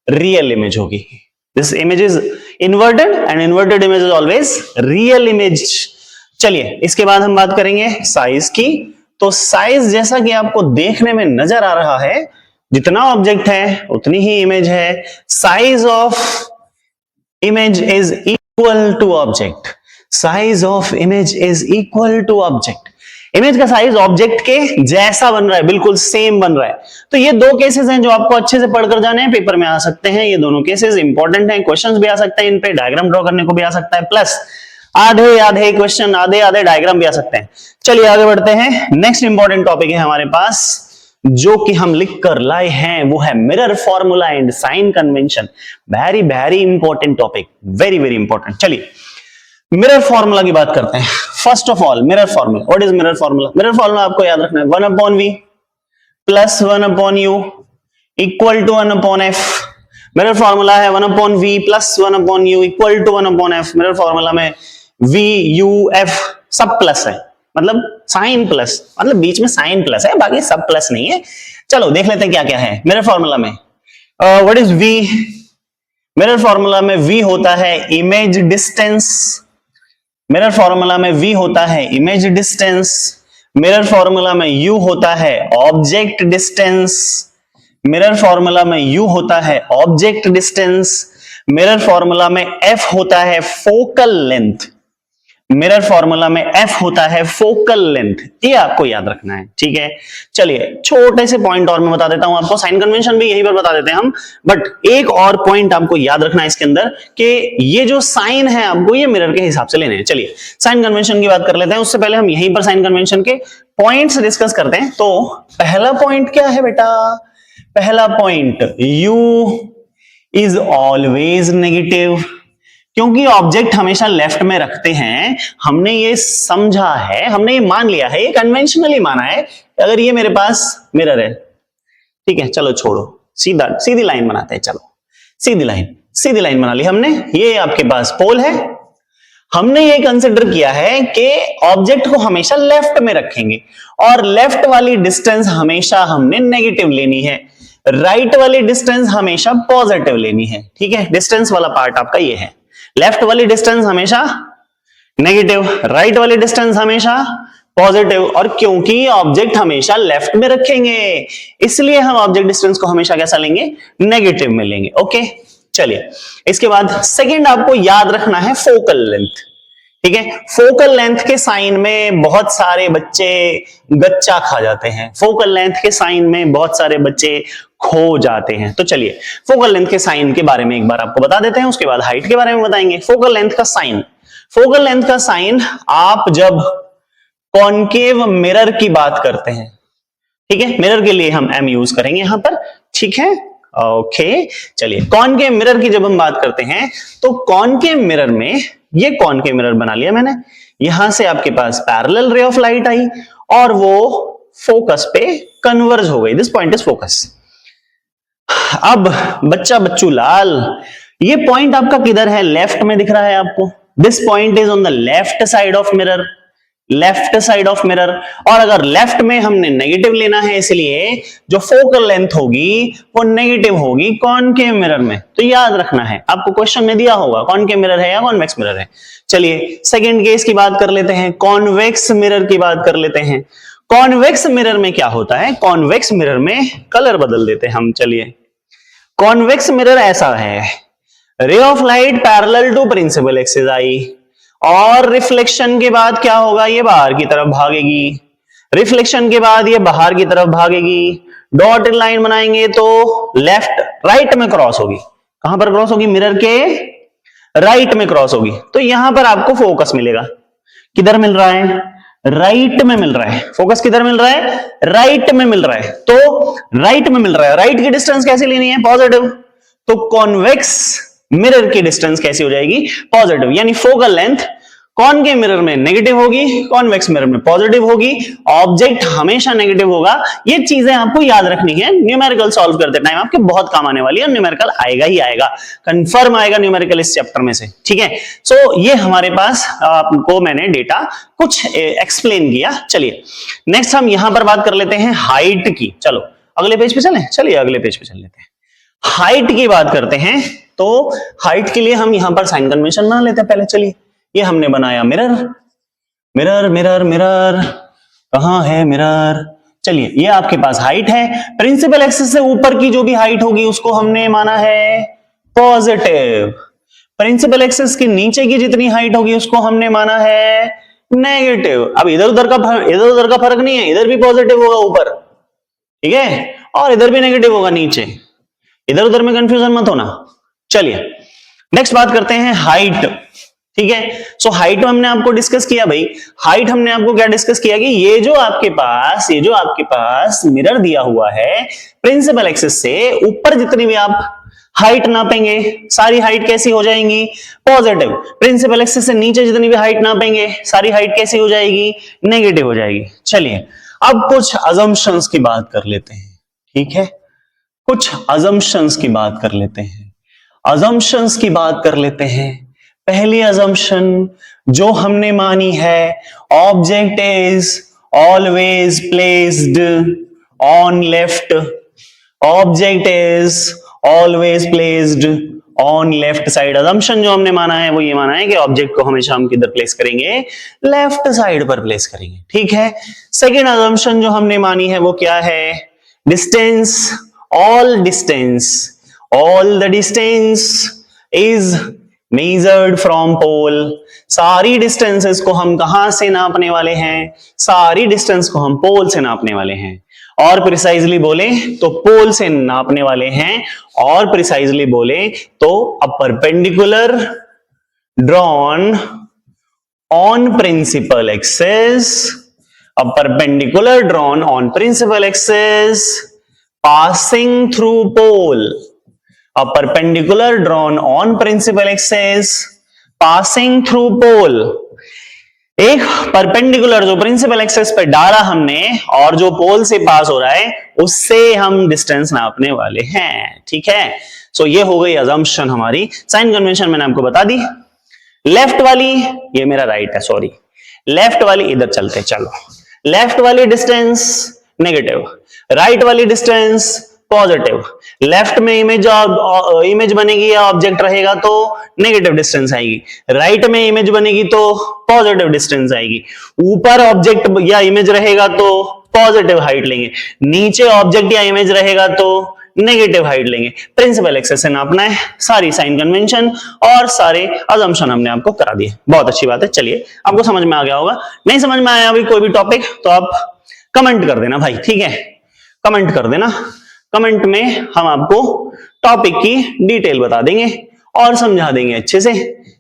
रियल इमेज होगी। This image is inverted and inverted image is always real image. चलिए इसके बाद हम बात करेंगे साइज की। तो साइज जैसा कि आपको देखने में नजर आ रहा है, जितना ऑब्जेक्ट है उतनी ही इमेज है। Size of image is equal to object, size of image is equal to object. Image का साइज ऑब्जेक्ट के जैसा बन रहा है, बिल्कुल सेम बन रहा है। तो ये दो केसेस हैं जो आपको अच्छे से पढ़कर जाने हैं, पेपर में आ सकते हैं। ये दोनों केसेस इंपॉर्टेंट हैं, क्वेश्चंस भी आ सकते हैं इन पे, डायग्राम ड्रॉ करने को भी आ सकता है, प्लस आधे आधे क्वेश्चन, आधे आधे डायग्राम भी आ सकते हैं। चलिए आगे बढ़ते हैं। नेक्स्ट इंपॉर्टेंट टॉपिक है हमारे पास जो कि हम लिख कर लाए हैं, वो है mirror formula and sign convention. Very very important topic, very very important. चलिए मिरर फॉर्मूला की बात करते हैं। First of all mirror formula, what is mirror formula? Mirror formula आपको याद रखना है 1/v plus 1/u equal to 1/f। Mirror formula है 1/v plus 1/u equal to 1/f। Mirror formula में v u f सब प्लस है, मतलब sign plus, मतलब बीच में साइन प्लस है, बाकी सब प्लस नहीं है। चलो देख लेते हैं क्या क्या है मिरर फॉर्मूला में। What is v? Mirror formula में v होता है इमेज डिस्टेंस, मिरर फॉर्मूला में v होता है इमेज डिस्टेंस, मिरर फॉर्मूला में u होता है ऑब्जेक्ट डिस्टेंस, मिरर फॉर्मूला में u होता है ऑब्जेक्ट डिस्टेंस, मिरर फॉर्मूला में f होता है फोकल लेंथ, मिरर फॉर्मूला में f होता है फोकल लेंथ। ये आपको याद रखना है, ठीक है। चलिए छोटे से पॉइंट और मैं बता देता हूं आपको, साइन कन्वेंशन भी यहीं पर बता देते हैं हम, बट एक और पॉइंट आपको याद रखना है इसके अंदर कि ये जो साइन है आपको ये मिरर के हिसाब से लेने हैं। चलिए साइन कन्वेंशन की बात कर लेते हैं, उससे पहले हम यहीं पर साइन कन्वेंशन के पॉइंट्स डिस्कस करते हैं। तो पहला पॉइंट क्या है बेटा? पहला point u is always negative, क्योंकि ऑब्जेक्ट हमेशा लेफ्ट में रखते हैं। हमने ये समझा है, हमने ये मान लिया है, ये कन्वेंशनली माना है। अगर ये मेरे पास मिरर है, ठीक है, चलो छोड़ो, सीधा सीधी लाइन बनाते हैं। चलो सीधी लाइन बना ली हमने। ये आपके पास पोल है, हमने ये कंसिडर किया है कि ऑब्जेक्ट को हमेशा लेफ्ट में रखेंगे और लेफ्ट वाली डिस्टेंस हमेशा हमने नेगेटिव लेनी है, राइट वाली डिस्टेंस हमेशा पॉजिटिव लेनी है। ठीक है, डिस्टेंस वाला पार्ट आपका ये है, लेफ्ट वाली डिस्टेंस हमेशा नेगेटिव, राइट वाली डिस्टेंस हमेशा पॉजिटिव। और क्योंकि ऑब्जेक्ट हमेशा लेफ्ट में रखेंगे इसलिए हम ऑब्जेक्ट डिस्टेंस को हमेशा कैसा लेंगे? नेगेटिव में लेंगे। ओके, चलिए इसके बाद सेकंड आपको याद रखना है फोकल लेंथ। ठीक है। फोकल लेंथ के साइन में बहुत सारे बच्चे गच्चा खा जाते हैं, फोकल लेंथ के साइन में बहुत सारे बच्चे खो जाते हैं। तो चलिए फोकल लेंथ के साइन के बारे में एक बार आपको बता देते हैं, उसके बाद हाइट के बारे में बताएंगे। फोकल लेंथ का साइन, फोकल लेंथ का साइन आप जब कॉनकेव मिरर की बात करते हैं, ठीक है, मिरर के लिए हम एम यूज करेंगे यहां पर, ठीक है, ओके। चलिए कॉनकेव मिरर की जब हम बात करते हैं तो कॉनकेव मिरर में, ये कॉनकेव मिरर बना लिया मैंने, यहां से आपके पास पैरेलल रे ऑफ लाइट आई और वो फोकस पे कन्वर्ज हो गई, दिस पॉइंट इज फोकस। अब बच्चा बच्चू लाल, ये पॉइंट आपका किधर है, लेफ्ट में दिख रहा है आपको, this point is on the left side of mirror, left side of mirror. और अगर लेफ्ट में हमने नेगेटिव लेना है, इसलिए जो फोकल लेंथ होगी वो नेगेटिव होगी कॉनकेव मिरर में। तो याद रखना है, आपको क्वेश्चन में दिया होगा कॉनकेव मिरर है या कॉन्वेक्स मिरर है। चलिए सेकंड केस की बात कर लेते हैं, कॉन्वेक्स मिरर की बात कर लेते हैं। कॉन्वेक्स मिरर में क्या होता है, कॉन्वेक्स मिरर में कलर बदल देते हैं हम। चलिए कॉन्वेक्स मिरर ऐसा है, ray of light parallel to principal axis आई और रिफ्लेक्शन के बाद क्या होगा, ये बाहर की तरफ भागेगी, रिफ्लेक्शन के बाद ये बाहर की तरफ भागेगी, डॉटेड लाइन बनाएंगे तो लेफ्ट राइट में क्रॉस होगी। कहां पर क्रॉस होगी, मिरर के राइट में क्रॉस होगी। तो यहां पर आपको फोकस मिलेगा, किधर मिल रहा है, राइट में मिल रहा है। फोकस किधर मिल रहा है, राइट में मिल रहा है। तो राइट में मिल रहा है, राइट की डिस्टेंस कैसे लेनी है, पॉजिटिव। तो कॉन्वेक्स मिरर की डिस्टेंस कैसी हो जाएगी, पॉजिटिव, यानी फोकल लेंथ कॉनकेव मिरर में नेगेटिव होगी, कॉन्वेक्स मिरर में पॉजिटिव होगी, ऑब्जेक्ट हमेशा नेगेटिव होगा। ये चीजें आपको याद रखनी है, न्यूमेरिकल सॉल्व करते टाइम आपके बहुत काम आने वाली है, न्यूमेरिकल आएगा ही आएगा, कंफर्म आएगा न्यूमेरिकल इस चैप्टर में से, ठीक है। सो ये हमारे पास आपको मैंने डेटा कुछ एक्सप्लेन किया। चलिए नेक्स्ट हम यहां पर बात कर लेते हैं हाइट की। चलो अगले पेज पे चलें, चलिए अगले पेज पे चल लेते हैं, हाइट की बात करते हैं। तो हाइट के लिए हम यहां पर साइन कन्वेंशन बना लेते हैं पहले। चलिए ये हमने बनाया मिरर, मिरर मिरर मिरर, कहां है मिरर, चलिए ये आपके पास हाइट है, प्रिंसिपल एक्सिस से ऊपर की जो भी हाइट होगी उसको हमने माना है पॉजिटिव, प्रिंसिपल एक्सिस के नीचे की जितनी हाइट होगी उसको हमने माना है नेगेटिव। अब इधर उधर का फर्क नहीं है, इधर भी पॉजिटिव होगा ऊपर, ठीक है, और इधर भी नेगेटिव होगा नीचे, इधर उधर में कंफ्यूजन मत होना। चलिए नेक्स्ट बात करते हैं हाइट, ठीक है। सो हाइट हमने आपको डिस्कस किया भाई, हाइट हमने आपको क्या डिस्कस किया कि ये जो आपके पास मिरर दिया हुआ है, प्रिंसिपल एक्सिस से ऊपर जितनी भी आप हाइट नापेंगे सारी हाइट कैसी हो जाएंगी, पॉजिटिव। प्रिंसिपल एक्सिस से नीचे जितनी भी हाइट नापेंगे सारी हाइट कैसी हो जाएगी, नेगेटिव हो जाएगी। चलिए अब कुछ अजम्पशंस की बात कर लेते हैं, ठीक है, कुछ अजम्पशंस की बात कर लेते हैं, अजम्पशंस की बात कर लेते हैं। पहली अजम्पशन जो हमने मानी है, object is always placed on left, object is always placed on left side. Assumption जो हमने माना है वो ये माना है कि ऑब्जेक्ट को हमेशा हम किधर प्लेस करेंगे, लेफ्ट साइड पर प्लेस करेंगे, ठीक है। सेकेंड अजम्पशन जो हमने मानी है वो क्या है, distance, all the distance is measured from pole। सारी डिस्टेंसेस को हम कहां से नापने वाले हैं, सारी डिस्टेंस को हम पोल से नापने वाले हैं, और प्रिसाइजली बोले तो पोल से नापने वाले हैं, और प्रिसाइजली बोले तो a perpendicular drawn on principal axis, a perpendicular drawn on principal axis passing through pole, a perpendicular drawn on principal axis passing through pole। एक परपेंडिकुलर जो प्रिंसिपल एक्सिस पे डाला हमने और जो पोल से पास हो रहा है उससे हम डिस्टेंस नापने वाले हैं, ठीक है। सो ये हो गई अजम्पशन हमारी। साइन कन्वेंशन मैंने आपको बता दी। लेफ्ट वाली, ये मेरा राइट है, सॉरी, लेफ्ट वाली इधर चलते, चलो, लेफ्ट वाली डिस्टेंस नेगेटिव, राइट वाली डिस्टेंस पॉजिटिव। लेफ्ट में इमेज बनेगी या ऑब्जेक्ट रहेगा तो नेगेटिव डिस्टेंस आएगी, राइट में इमेज बनेगी तो पॉजिटिव डिस्टेंस आएगी, ऊपर ऑब्जेक्ट या इमेज रहेगा तो पॉजिटिव हाइट लेंगे, नीचे ऑब्जेक्ट या इमेज रहेगा तो नेगेटिव हाइट लेंगे। प्रिंसिपल एक्सेस से नापना है, सारी साइन कन्वेंशन और सारे अजम्पशन हमने आपको करा दिए। बहुत अच्छी बात है। चलिए, आपको समझ में आ गया होगा। नहीं समझ में आया अभी कोई भी टॉपिक तो आप कमेंट कर देना भाई, ठीक है, कमेंट कर देना। कमेंट में हम आपको टॉपिक की डिटेल बता देंगे और समझा देंगे अच्छे से।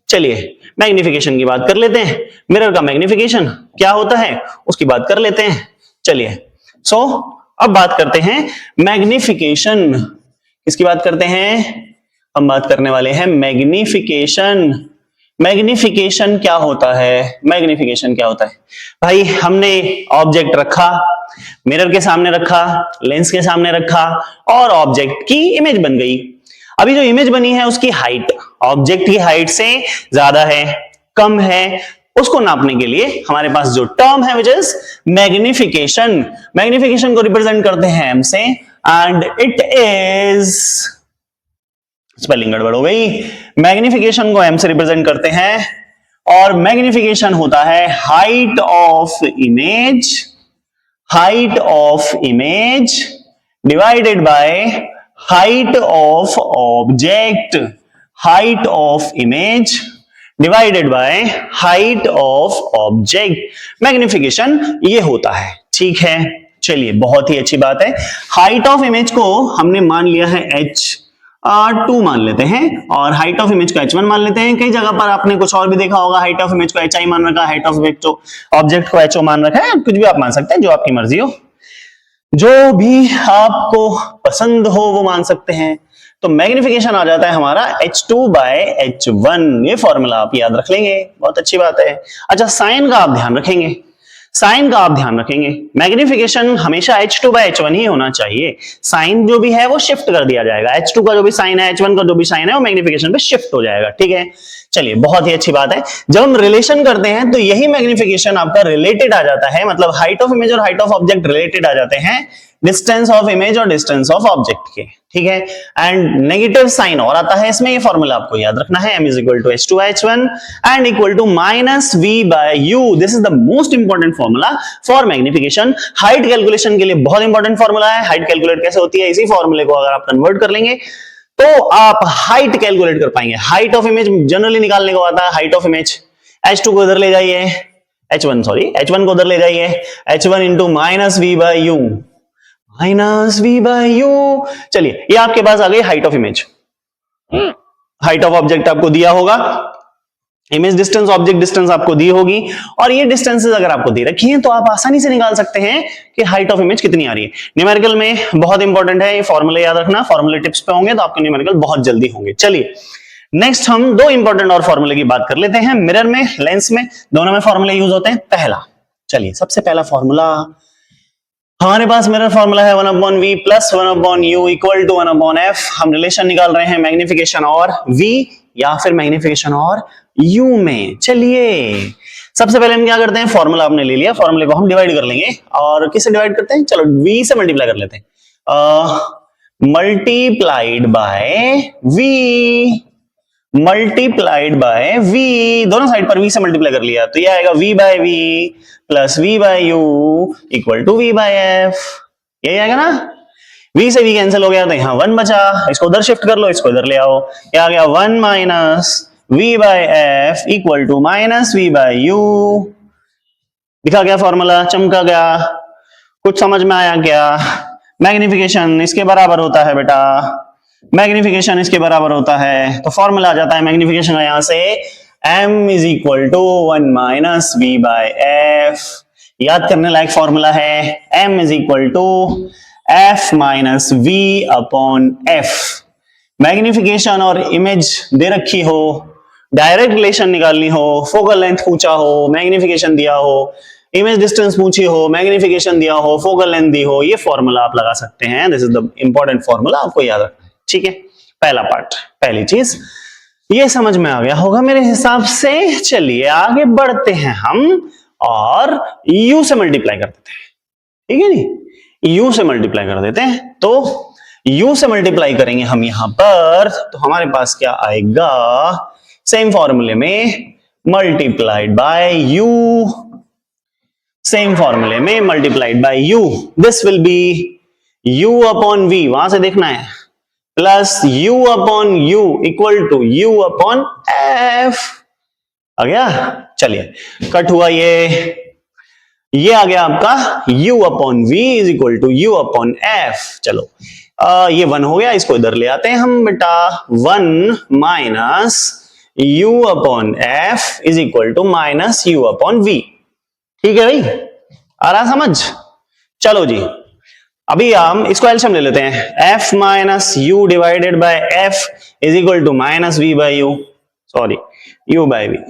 चलिए, मैग्निफिकेशन की बात कर लेते हैं। मिरर का मैग्निफिकेशन क्या होता है उसकी बात कर लेते हैं। चलिए, अब बात करते हैं मैग्निफिकेशन। किसकी बात करते हैं? हम बात करने वाले हैं मैग्निफिकेशन। मैग्निफिकेशन क्या होता है? मैग्निफिकेशन क्या होता है भाई? हमने ऑब्जेक्ट रखा, मिरर के सामने रखा, लेंस के सामने रखा और ऑब्जेक्ट की इमेज बन गई। अभी जो इमेज बनी है उसकी हाइट ऑब्जेक्ट की हाइट से ज्यादा है, कम है, उसको नापने के लिए हमारे पास जो टर्म है विच इज मैग्निफिकेशन। मैग्निफिकेशन को रिप्रेजेंट करते हैं एम से एंड इट इज, स्पेलिंग गड़बड़ हो गई, मैग्निफिकेशन को एम से रिप्रेजेंट करते हैं और मैग्निफिकेशन होता है height of image, height of image divided by height of object, height of image divided by height of object. Magnification ये होता है, ठीक है। चलिए, बहुत ही अच्छी बात है। हाइट ऑफ इमेज को हमने मान लिया है h2 मान लेते हैं और हाइट ऑफ इमेज को h1 मान लेते हैं। कई जगह पर आपने कुछ और भी देखा होगा, हाइट ऑफ इमेज को hi मान रखा, हाइट ऑफ ऑब्जेक्ट को ho मान रखा है। कुछ भी आप मान सकते हैं, जो आपकी मर्जी हो, जो भी आपको पसंद हो वो मान सकते हैं। तो मैग्निफिकेशन आ जाता है हमारा h2 बाय h1। ये फॉर्मूला आप याद रख लेंगे, बहुत अच्छी बात है। अच्छा, साइन का आप ध्यान रखेंगे, साइन का आप ध्यान रखेंगे। मैग्निफिकेशन हमेशा h2 बाय h1 ही होना चाहिए। साइन जो भी है वो शिफ्ट कर दिया जाएगा, h2 का जो भी साइन है, h1 का जो भी साइन है वो मैग्निफिकेशन पे शिफ्ट हो जाएगा, ठीक है। चलिए, बहुत ही अच्छी बात है। जब हम रिलेशन करते हैं तो यही मैग्निफिकेशन आपका रिलेटेड आ जाता है, मतलब हाइट ऑफ इमेज और हाइट ऑफ ऑब्जेक्ट रिलेटेड आ जाते हैं डिस्टेंस ऑफ इमेज और डिस्टेंस ऑफ ऑब्जेक्ट के, ठीक है। एंड नेगेटिव साइन और आता है इसमें, ये फॉर्मूला आपको याद रखना है, m is equal to h2 by h1 and equal to minus v by u। This is the most important formula for magnification. Height calculation के लिए बहुत इंपॉर्टेंट फॉर्मूला है। हाइट कैलकुलेट कैसे होती है, इसी फॉर्मूले को अगर आप कन्वर्ट कर लेंगे तो आप हाइट कैलकुलेट कर पाएंगे। हाइट ऑफ इमेज जनरली निकालने को आता है, हाइट ऑफ इमेज h2 को इधर ले जाइए, h1 को उधर ले जाइए, h1 into minus v by u, minus v by u। चलिए, ये आपके पास आ गई height of image. Height of object आपको दिया होगा, इमेज डिस्टेंस, ऑब्जेक्ट डिस्टेंस आपको दी होगी और ये डिस्टेंसेस अगर आपको दे रखी हैं तो आप आसानी से निकाल सकते हैं कि हाइट ऑफ इमेज कितनी आ रही है। न्यूमेरिकल में बहुत इंपॉर्टेंट है ये फॉर्मूले याद रखना, फॉर्मूले टिप्स पे होंगे तो आपके न्यूमेरिकल बहुत जल्दी होंगे। चलिए, नेक्स्ट हम दो इंपॉर्टेंट और फॉर्मूले की बात कर लेते हैं। मिरर में, लेंस में, दोनों में फॉर्मूले यूज होते हैं। पहला, चलिए सबसे पहला फॉर्मूला हमारे पास मिरर फॉर्मूला है 1/v plus 1/u equal to 1/f। हम रिलेशन निकाल रहे हैं मैग्निफिकेशन और v या फिर मैग्निफिकेशन और u में। चलिए, सबसे पहले हम क्या करते हैं, फॉर्मूला आपने ले लिया, फॉर्मूले को हम डिवाइड कर लेंगे और किससे डिवाइड करते हैं, चलो v से मल्टीप्लाई कर लेते हैं। Multiplied by v, multiplied by v, दोनों साइड पर v से मल्टीप्लाई कर लिया तो ये आएगा v by v plus v by u equal to v by f। यही आएगा ना, v से v कैंसिल हो गया तो यहाँ 1 बचा, इसको उधर शिफ्ट कर लो, इसको इधर ले आओ, ये आ गया 1 minus v by f equal to minus v by u। दिखा गया फॉर्मूला, चमका गया, कुछ समझ में आया क्या? मैग्निफिकेशन इसके बराबर होता है बेटा, मैग्निफिकेशन इसके बराबर होता है तो फॉर्मूला आ जाता है मैग्निफिकेशन का यहां से m is equal to 1 minus v by f। याद करने लायक फॉर्मूला है, m is equal to f minus v upon f। Magnification और इमेज दे रखी हो, डायरेक्ट रिलेशन निकालनी हो, फोकल लेंथ पूछा हो, मैग्निफिकेशन दिया हो, इमेज डिस्टेंस पूछी हो, मैग्निफिकेशन दिया हो, फोकल लेंथ दी हो, ये फॉर्मूला आप लगा सकते हैं। This is the important formula, आपको याद रखना है, ठीक है। पहला पार्ट, पहली चीज ये समझ में आ गया होगा मेरे हिसाब से। चलिए आगे बढ़ते हैं हम और u से मल्टीप्लाई कर देते हैं, ठीक है नी, u से मल्टीप्लाई कर देते हैं। तो u से मल्टीप्लाई करेंगे हम यहां पर तो हमारे पास क्या आएगा, सेम फॉर्मूले में मल्टीप्लाइड बाय u, सेम फॉर्मूले में multiplied by u, this will be u upon v, वहां से देखना है, plus u upon u equal to u upon f। आ गया? चलिए कट हुआ, ये आ गया आपका u upon v is equal to u upon f। चलो ये 1 हो गया, इसको इधर ले आते हैं हम बेटा, 1 minus u upon f is equal to minus u upon v। ठीक है भाई, आ रहा समझ? चलो जी, अभी हम इसको एलसीएम ले लेते हैं, f minus u divided by f is equal to minus v by u, sorry u by v।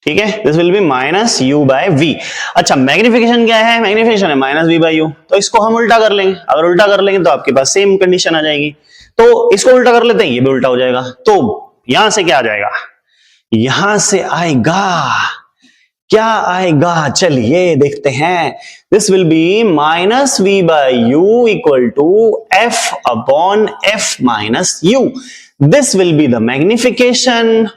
ठीक है, this will be minus u by v। अच्छा, मैग्निफिकेशन क्या है? मैग्निफिकेशन है माइनस v बाय u, तो इसको हम उल्टा कर लेंगे। अगर उल्टा कर लेंगे तो आपके पास सेम कंडीशन आ जाएगी, तो इसको उल्टा कर लेते हैं, ये भी उल्टा हो जाएगा। तो यहां से क्या आ जाएगा? यहां से आएगा, क्या आएगा? चलिए देखते हैं, this will be minus v by u equal to f upon f minus u। This will be the magnification,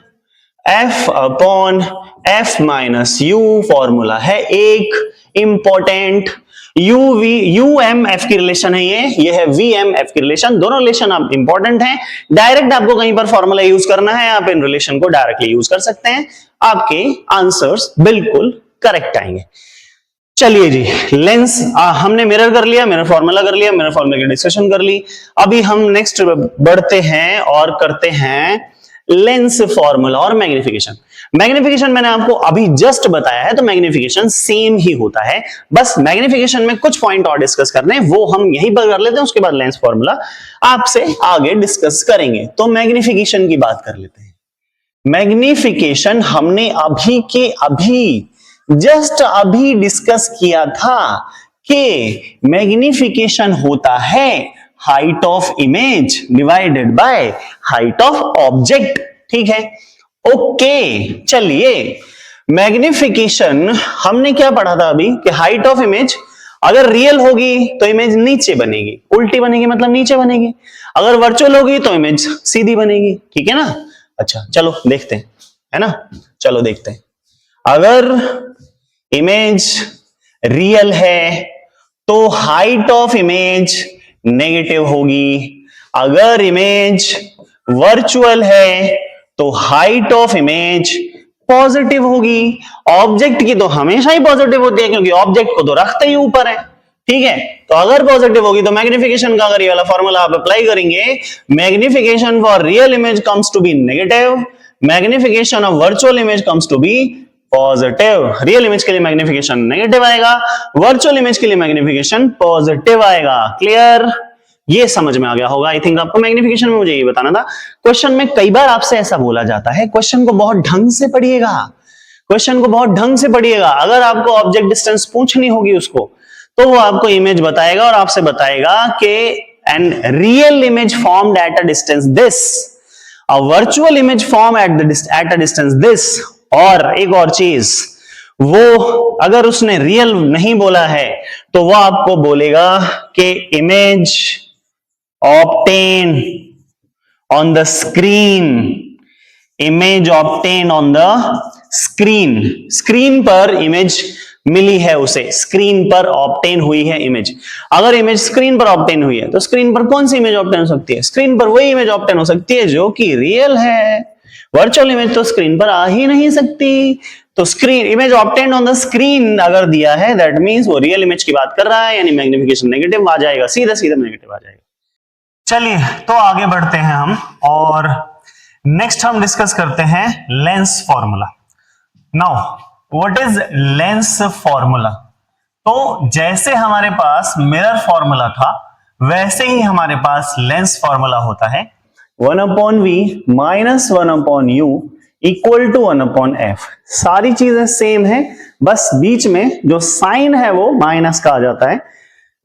f upon f minus u formula है एक इंपॉर्टेंट, UM-F की रिलेशन है ये है VM-F की रिलेशन, दोनों रिलेशन आप important हैं। डायरेक्ट आपको कहीं पर फॉर्मूला यूज करना है, आप इन रिलेशन को डायरेक्टली यूज कर सकते हैं, आपके आंसर्स बिल्कुल करेक्ट आएंगे। चलिए जी, लेंस हमने मिरर कर लिया, मिरर फॉर्मूला कर लिया, मिरर फॉर्मूला की डिस्कशन कर ली। अभी हम नेक्स्ट बढ़ते हैं और करते हैं लेंस फॉर्मूला और मैग्निफिकेशन। मैग्निफिकेशन मैंने आपको अभी जस्ट बताया है, तो मैग्निफिकेशन सेम ही होता है, बस मैग्निफिकेशन में कुछ पॉइंट और डिस्कस करने हैं, वो हम यहीं पर कर लेते हैं, उसके बाद लेंस फॉर्मूला आपसे आगे डिस्कस करेंगे। तो मैग्निफिकेशन की बात कर लेते हैं। मैग्निफिकेशन हमने अभी के अभी जस्ट अभी डिस्कस किया था कि मैग्निफिकेशन होता है height of image divided by height of object. ठीक है, ओके। चलिए, मैग्निफिकेशन हमने क्या पढ़ा था अभी कि हाइट ऑफ इमेज अगर रियल होगी तो इमेज नीचे बनेगी, उल्टी बनेगी मतलब नीचे बनेगी, अगर वर्चुअल होगी तो इमेज सीधी बनेगी। ठीक है ना? अच्छा चलो देखते हैं, है ना? चलो देखते हैं, अगर इमेज रियल है तो हाइट ऑफ इमेज नेगेटिव होगी, अगर इमेज वर्चुअल है तो हाइट ऑफ इमेज पॉजिटिव होगी। ऑब्जेक्ट की तो हमेशा ही पॉजिटिव होती है, क्योंकि ऑब्जेक्ट को तो रखते ही ऊपर है। ठीक है, तो अगर पॉजिटिव होगी तो मैग्निफिकेशन का अगर ये वाला फॉर्मूला आप अप्लाई करेंगे, magnification for real image comes to be negative, magnification of virtual image comes to be positive. Real image के लिए मैग्निफिकेशन नेगेटिव आएगा, वर्चुअल इमेज के लिए मैग्निफिकेशन पॉजिटिव आएगा। क्लियर? ये समझ में आ गया होगा आई थिंक आपको। मैग्निफिकेशन में मुझे ये बताना था, क्वेश्चन में कई बार आपसे ऐसा बोला जाता है, क्वेश्चन को बहुत ढंग से पढ़िएगा, क्वेश्चन को बहुत ढंग से पढ़िएगा। अगर आपको ऑब्जेक्ट डिस्टेंस पूछनी होगी उसको, तो वो आपको इमेज बताएगा और आपसे बताएगा कि an real image formed at a distance this, a virtual image form at a distance this. और एक और चीज, वो अगर उसने रियल नहीं बोला है तो वो आपको बोलेगा कि image obtained on the screen, image obtained on the screen, screen पर इमेज मिली है उसे, स्क्रीन पर ऑब्टेन हुई है इमेज। अगर इमेज स्क्रीन पर ऑब्टेन हुई है तो स्क्रीन पर कौन सी इमेज ऑब्टेन हो सकती है? स्क्रीन पर वही इमेज ऑब्टेन हो सकती है जो कि रियल है, वर्चुअल इमेज तो स्क्रीन पर आ ही नहीं सकती। तो screen image obtained on the screen अगर दिया है, दैट मींस वो रियल इमेज की बात कर रहा है, यानी मैग्निफिकेशन नेगेटिव आ जाएगा, सीधा सीधा नेगेटिव आ जाएगा। चलिए तो आगे बढ़ते हैं हम, और नेक्स्ट हम डिस्कस करते हैं lens formula. Now what is lens formula? तो जैसे हमारे पास मिरर फॉर्मूला था, वैसे ही हमारे पास लेंस फॉर्मूला होता है 1/v minus 1/u equal to 1/f। सारी चीजें सेम है, बस बीच में जो साइन है वो माइनस का आ जाता है।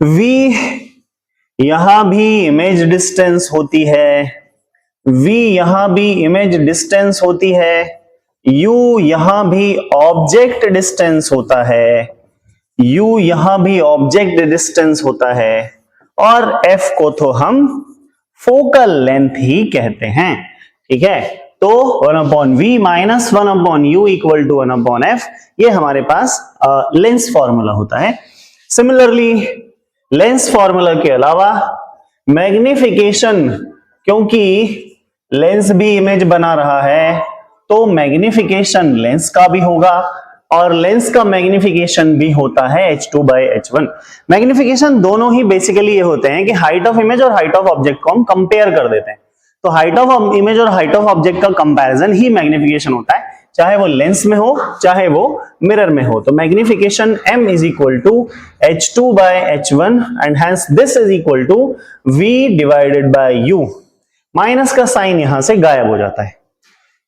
v यहां भी इमेज डिस्टेंस होती है, v यहां भी इमेज डिस्टेंस होती है, u यहां भी ऑब्जेक्ट डिस्टेंस होता है, u यहां भी ऑब्जेक्ट डिस्टेंस होता है, और f को तो हम फोकल लेंथ ही कहते हैं। ठीक है, तो 1/v minus 1/u equal to 1/f, ये हमारे पास लेंस फॉर्मूला होता है। सिमिलरली लेंस फॉर्मूला के अलावा मैग्निफिकेशन, क्योंकि लेंस भी इमेज बना रहा है तो मैग्निफिकेशन लेंस का भी होगा और लेंस का मैग्निफिकेशन भी होता है h2/h1। मैग्निफिकेशन दोनों ही बेसिकली ये होते हैं कि हाइट ऑफ इमेज और हाइट ऑफ ऑब्जेक्ट को हम कंपेयर कर देते हैं, तो हाइट ऑफ इमेज और हाइट ऑफ ऑब्जेक्ट का कंपैरिजन ही मैग्निफिकेशन होता है, चाहे वो लेंस में हो चाहे वो मिरर में हो। तो magnification m is equal to h2/h1 and hence this is equal to v divided by u। Minus का साइन यहां से गायब हो जाता है,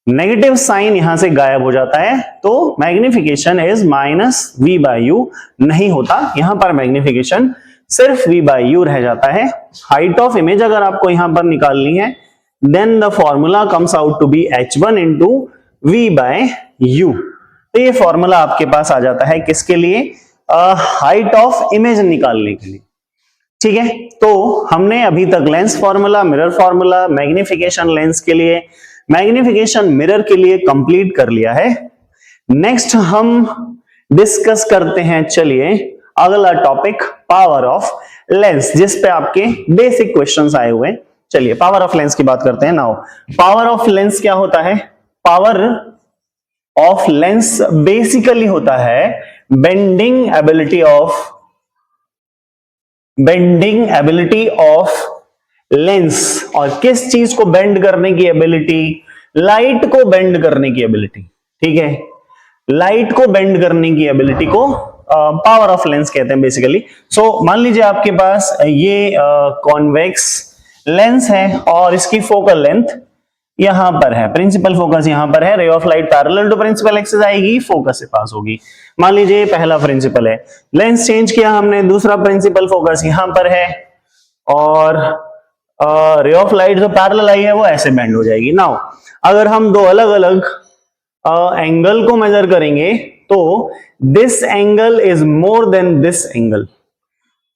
नेगेटिव साइन यहां से गायब हो जाता है, तो मैग्निफिकेशन इज -v/u नहीं होता, यहां पर मैग्निफिकेशन सिर्फ v/u रह जाता है। हाइट ऑफ इमेज अगर आपको यहां पर निकालनी है then the formula comes out to be h1 into v/u। तो ये फॉर्मूला आपके पास आ जाता है किसके लिए, हाइट ऑफ इमेज निकालने के लिए। ठीक है, तो हमने अभी तक lens formula, mirror formula, magnification lens के लिए, मैग्निफिकेशन मिरर के लिए कंप्लीट कर लिया है। नेक्स्ट हम डिस्कस करते हैं, चलिए अगला टॉपिक पावर ऑफ लेंस, जिस पे आपके बेसिक क्वेश्चंस आए हुए हैं। चलिए पावर ऑफ लेंस की बात करते हैं। नाउ पावर ऑफ लेंस क्या होता है, पावर ऑफ लेंस बेसिकली होता है बेंडिंग एबिलिटी ऑफ लेंस। और किस चीज को बेंड करने की एबिलिटी, लाइट को बेंड करने की एबिलिटी। ठीक है, लाइट को बेंड करने की एबिलिटी को पावर ऑफ लेंस कहते हैं बेसिकली। सो मान लीजिए आपके पास ये कॉन्वेक्स लेंस है और इसकी फोकल लेंथ यहां पर है, प्रिंसिपल फोकस यहां पर है, ray of light parallel to principal axis आएगी, फोकस से पास होगी। मान लीजिए पहला प्रिंसिपल है, लेंस चेंज किया हमने, दूसरा प्रिंसिपल फोकस यहां पर है और रे ऑफ लाइट जो पैरेलल आई है वो ऐसे बेंड हो जाएगी। नाउ अगर हम दो अलग अलग एंगल को मेजर करेंगे तो this angle is more than this angle.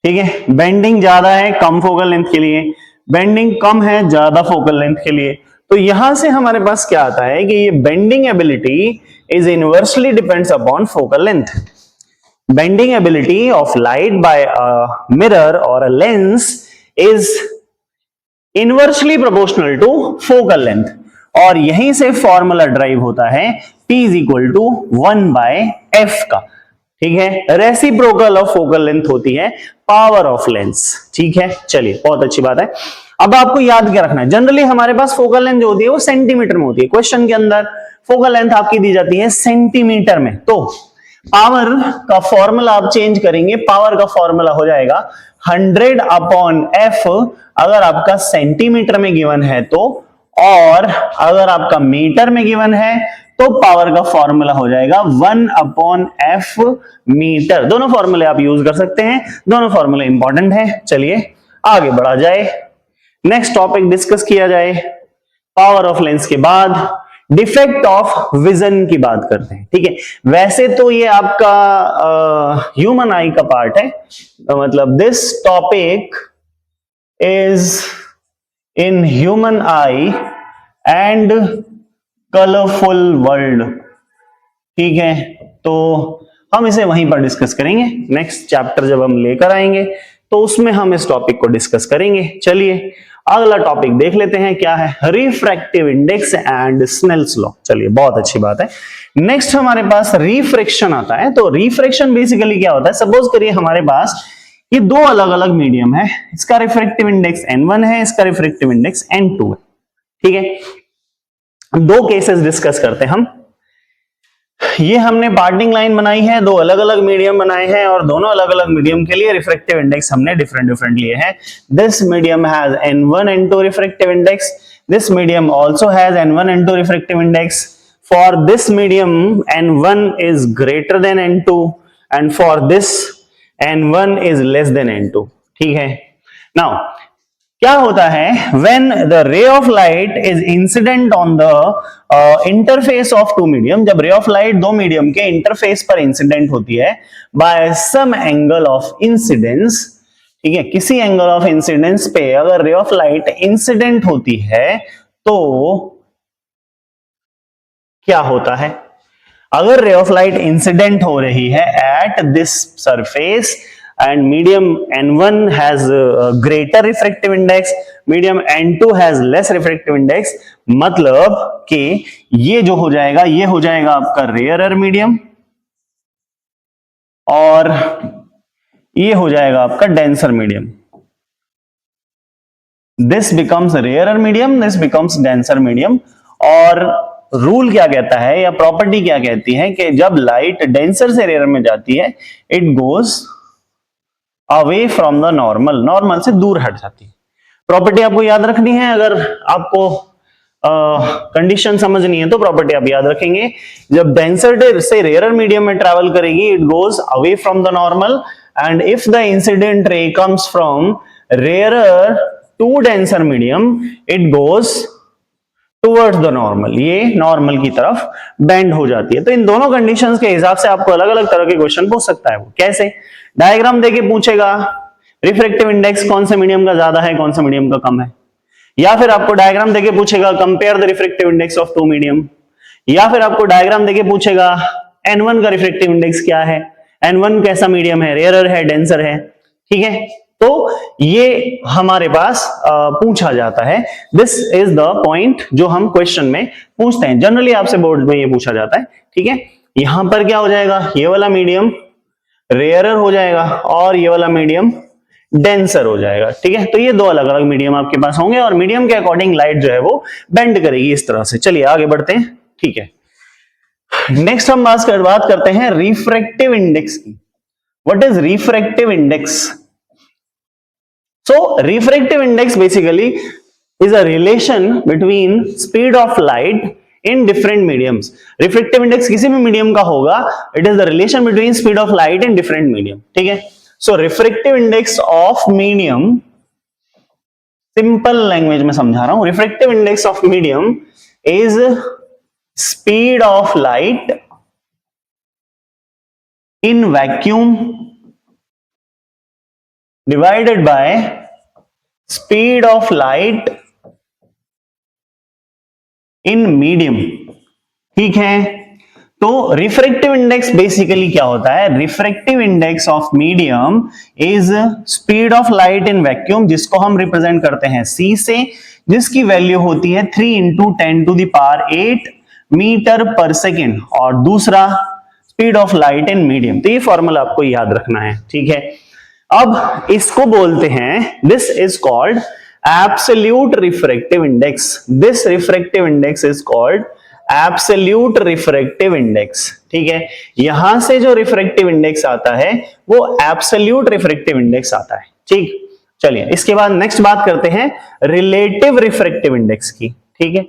ठीक है, बेंडिंग ज्यादा है कम फोकल लेंथ के लिए, बेंडिंग कम है ज्यादा फोकल लेंथ के लिए। तो यहां से हमारे पास क्या आता है कि ये bending ability is inversely depends upon focal length. Bending ability of light by a mirror or a lens is inversely proportional to focal length, और यहीं से फॉर्मूला ड्राइव होता है P is equal to 1/f का। ठीक है, reciprocal of focal length होती है पावर ऑफ लेंस। ठीक है, चलिए बहुत अच्छी बात है। अब आपको याद क्या रखना है, जनरली हमारे पास फोकल लेंथ जो होती है वो सेंटीमीटर में होती है, क्वेश्चन के अंदर फोकल लेंथ आपकी दी जाती है सेंटीमीटर में। तो पावर का फॉर्मूला आप चेंज करेंगे, पावर का फॉर्मूला हो जाएगा 100/f अगर आपका सेंटीमीटर में गिवन है तो, और अगर आपका मीटर में गिवन है तो पावर का फॉर्मूला हो जाएगा 1/f मीटर। दोनों फॉर्मूले आप यूज कर सकते हैं, दोनों फॉर्मूले इंपॉर्टेंट है। चलिए आगे बढ़ा जाए, नेक्स्ट टॉपिक डिस्कस किया जाए। पावर ऑफ लेंस के बाद डिफेक्ट ऑफ विजन की बात करते हैं। ठीक है, वैसे तो ये आपका ह्यूमन आई का पार्ट है, तो मतलब this topic is in human I and colourful world. ठीक है, तो हम इसे वहीं पर डिस्कस करेंगे, नेक्स्ट चैप्टर जब हम लेकर आएंगे तो उसमें हम इस टॉपिक को डिस्कस करेंगे। चलिए अगला टॉपिक देख लेते हैं, क्या है, refractive index and Snell's law. चलिए बहुत अच्छी बात है। नेक्स्ट हमारे पास रिफ्रैक्शन आता है। तो रिफ्रैक्शन बेसिकली क्या होता है, सपोज करिए हमारे पास ये दो अलग अलग मीडियम है, इसका रिफ्रैक्टिव इंडेक्स n1 है, इसका रिफ्रैक्टिव इंडेक्स n2 है। ठीक है, दो केसेस डिस्कस करते हैं हम। ये हमने पार्टिंग लाइन बनाई है, दो अलग अलग मीडियम बनाए हैं और दोनों अलग अलग मीडियम के लिए रिफ्रैक्टिव इंडेक्स हमने डिफरेंट लिए हैं। This medium has n1 n2 refractive index, this medium also has n1 n2 refractive index. For this medium n1 is greater than n2 and for this n1 is less than n2। ठीक है, now क्या होता है, when the ray of light is incident on the interface of two medium, जब ray of light दो medium के interface पर incident होती है by some angle of incidence, ठीक है, किसी एंगल ऑफ इंसिडेंस पे अगर ray of light इंसिडेंट होती है तो क्या होता है, अगर ray of light इंसिडेंट हो रही है at this surface and medium N1 has greater refractive index, medium N2 has less refractive index, मतलब कि ये जो हो जाएगा ये हो जाएगा आपका रेयरर मीडियम और ये हो जाएगा आपका denser medium. This becomes rarer medium, this becomes denser medium. और रूल क्या कहता है या प्रॉपर्टी क्या कहती है कि जब लाइट डेंसर से रेयर में जाती है it goes away from the normal, normal से दूर हट जाती है. प्रॉपर्टी आपको याद रखनी है. अगर आपको कंडीशन समझनी है तो प्रॉपर्टी आप याद रखेंगे. जब डेंसर से रेयर मीडियम में ट्रेवल करेगी it goes away from the normal, and if the incident ray comes from rarer to denser medium it goes towards the normal, ये नॉर्मल की तरफ बेंड हो जाती है. तो इन दोनों कंडीशंस के हिसाब से आपको अलग अलग तरह के क्वेश्चन पूछ सकता है. वो कैसे? डायग्राम देके पूछेगा रिफ्रैक्टिव इंडेक्स कौन से मीडियम का ज्यादा है कौन से मीडियम का कम है, या फिर आपको डायग्राम देके पूछेगा compare the refractive index of two medium, या फिर आपको डायग्राम देके पूछेगा N1 का रिफ्रैक्टिव इंडेक्स क्या है, N1 कैसा मीडियम है, रेयरर है, डेंसर है. ठीक है, तो ये हमारे पास पूछा जाता है. दिस इज द पॉइंट जो हम क्वेश्चन में पूछते हैं. जनरली आपसे बोर्ड में ये पूछा जाता है. ठीक है, यहां पर क्या हो जाएगा, ये वाला मीडियम रेयरर हो जाएगा और ये वाला मीडियम डेंसर हो जाएगा. ठीक है, तो ये दो अलग अलग मीडियम आपके पास होंगे और मीडियम के अकॉर्डिंग लाइट जो है वो बेंड करेगी इस तरह से. चलिए आगे बढ़ते हैं. ठीक है, नेक्स्ट हम बात करते हैं रिफ्रैक्टिव इंडेक्स की. What is refractive index? So refractive index basically is a relation between speed of light in different mediums. Refractive index किसी भी मीडियम का होगा, it is the relation between speed of light in different medium. ठीक है, so refractive index of medium, simple language में समझा रहा हूं, refractive index of medium is speed of light in vacuum divided by speed of light in medium. ठीक है, तो refractive index basically क्या होता है? Refractive index of medium is speed of light in vacuum, जिसको हम रिप्रेजेंट करते हैं C से, जिसकी वैल्यू होती है 3 into 10 to the power 8 metre पर सेकेंड, और दूसरा speed of light in medium. तो ये फॉर्मूला आपको याद रखना है. ठीक है, अब इसको बोलते हैं, this is called absolute refractive index. This refractive index is called absolute refractive index. ठीक है, यहां से जो रिफ्रैक्टिव इंडेक्स आता है वो एब्सोल्यूट रिफ्रैक्टिव इंडेक्स आता है. ठीक, चलिए इसके बाद नेक्स्ट बात करते हैं रिलेटिव रिफ्रैक्टिव इंडेक्स की. ठीक है,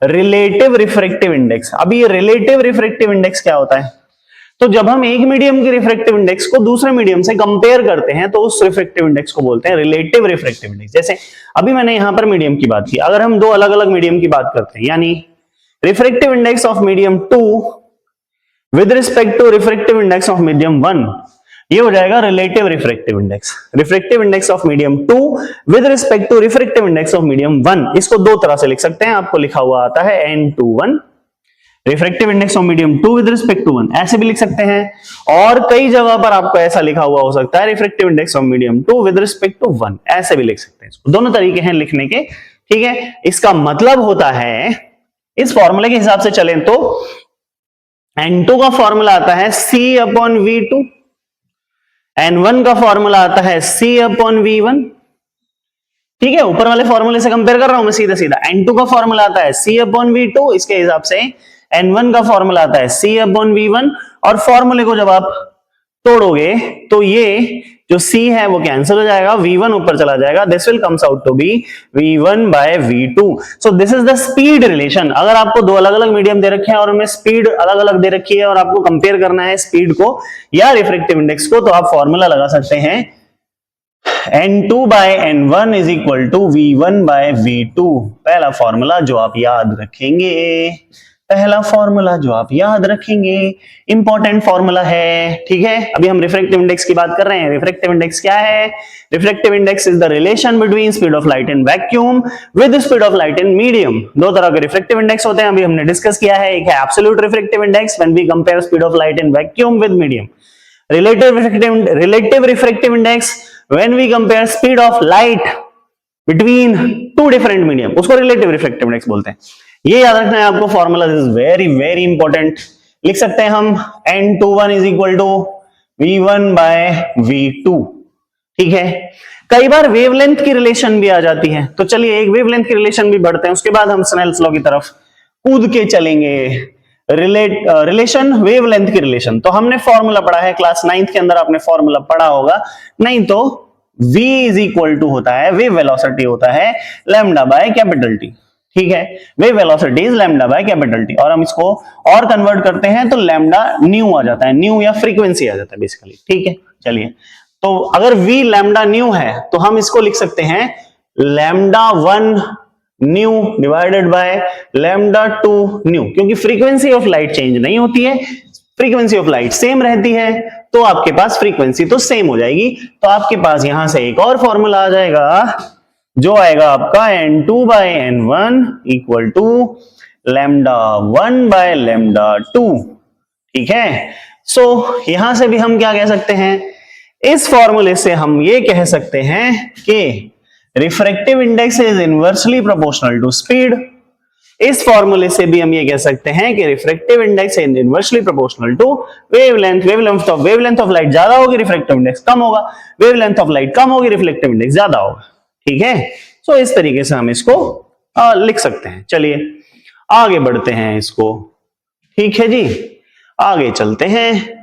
रिलेटिव रिफ्रैक्टिव इंडेक्स. अभी ये रिलेटिव रिफ्रैक्टिव इंडेक्स क्या होता है? तो जब हम एक मीडियम के रिफ्रैक्टिव इंडेक्स को दूसरे मीडियम से कंपेयर करते हैं तो उस रिफ्रैक्टिव इंडेक्स को बोलते हैं रिलेटिव रिफ्रैक्टिव इंडेक्स. जैसे अभी मैंने यहां पर मीडियम की बात की, अगर हम दो अलग अलग मीडियम की बात करते हैं, यानी refractive index of medium 2 with respect to refractive index of medium 1, ये हो जाएगा relative refractive index. Refractive index of medium 2 with respect to refractive index of medium 1, इसको दो तरह से लिख सकते हैं. आपको लिखा हुआ आता है N21, refractive index of medium 2 with respect to 1, ऐसे भी लिख सकते हैं. और कई जगह पर आपको ऐसा लिखा हुआ हो सकता है refractive index of medium 2 with respect to 1, ऐसे भी लिख सकते हैं. दोनों तरीके हैं लिखने के. ठीक है, इसका मतलब होता है, इस फॉर्मूले के हिसाब से चलें तो N2 का फॉर्मूला आता है C/V2, N1 का फॉर्मूला आता है C/V1. ठीक है, ऊपर वाले फॉर्मूले से कंपेयर कर रहा हूं मैं सीधा सीधा. N2 का फॉर्मूला आता है C/V2, इसके हिसाब से N1 का फॉर्मूला आता है C/V1, और फॉर्मूले को जब आप तोड़ोगे तो ये जो C है वो कैंसिल हो जाएगा, V1 ऊपर चला जाएगा. This will comes out to be V1/V2. So this is the speed relation. अगर आपको दो अलग अलग मीडियम दे रखे हैं और उनमें स्पीड अलग अलग दे रखी है और आपको कंपेयर करना है स्पीड को या रिफ्रैक्टिव इंडेक्स को, तो आप फॉर्मूला लगा सकते हैं N2/N1 is equal to V1/V2. पहला फॉर्मूला जो आप याद रखेंगे, पहला फॉर्मूला जो आप याद रखेंगे, इंपॉर्टेंट फॉर्मूला है. ठीक है, अभी हम रिफ्रैक्टिव इंडेक्स की बात कर रहे हैं. रिफ्रैक्टिव इंडेक्स क्या है? Refractive index is the relation between speed of light in vacuum with speed of light in medium. दो तरह के रिफ्रैक्टिव इंडेक्स होते हैं, अभी हमने डिस्कस किया है. एक है absolute refractive index when we compare speed of light in vacuum with medium. relative refractive index when we compare speed of light between two different medium, उसको relative refractive index बोलते हैं। ये याद रखना है आपको, formula this is very very important. लिख सकते हैं हम N21 is equal to V1 bye V2, ठीक है। कई बार वेवलेंथ की रिलेशन भी आ जाती है, तो चलिए एक वेवलेंथ की रिलेशन भी बढ़ते हैं, उसके बाद हम स्नेल्स लॉ की तरफ कूद के चलेंगे। रिलेशन वेवलेंथ की रिलेशन, तो हमने फॉर्मूला पढ़ा है क्लास 9th के अंदर, आपने फॉर्मूला पढ़ा होगा, नहीं तो v इज इक्वल टू होता है, वेव वेलोसिटी होता है लैम्डा बाय कैपिटल टी, ठीक है। Wave velocity is lambda by capital T, और हम इसको और कन्वर्ट करते हैं तो लैम्डा न्यू आ जाता है, न्यू या फ्रीक्वेंसी आ जाता है बेसिकली, ठीक है। चलिए, तो अगर v लैम्डा न्यू है तो हम इसको लिख सकते हैं lambda 1 nu divided by lambda 2 new, क्योंकि फ्रीक्वेंसी ऑफ लाइट चेंज नहीं होती है, फ्रीक्वेंसी ऑफ लाइट सेम रहती है, तो आपके पास फ्रीक्वेंसी तो सेम हो जाएगी। तो आपके पास यहां से एक और फॉर्मूला आ जाएगा, जो आएगा आपका N2 by N1 equal to lambda 1 by lambda 2, ठीक है। सो यहां से भी हम क्या कह सकते हैं, इस फॉर्मूले से हम ये कह सकते हैं कि refractive index is inversely proportional to speed. इस फॉर्मूले से भी हम ये कह सकते हैं कि refractive index is inversely proportional to wavelength. Wavelength of light ज्यादा होगी, रिफ्रैक्टिव इंडेक्स कम होगा, वेवलेंथ ऑफ लाइट कम होगी, रिफ्लेक्टिव इंडेक्स ज्यादा होगा, ठीक है। सो इस तरीके से हम इसको लिख सकते हैं। चलिए आगे बढ़ते हैं इसको, ठीक है जी, आगे चलते हैं,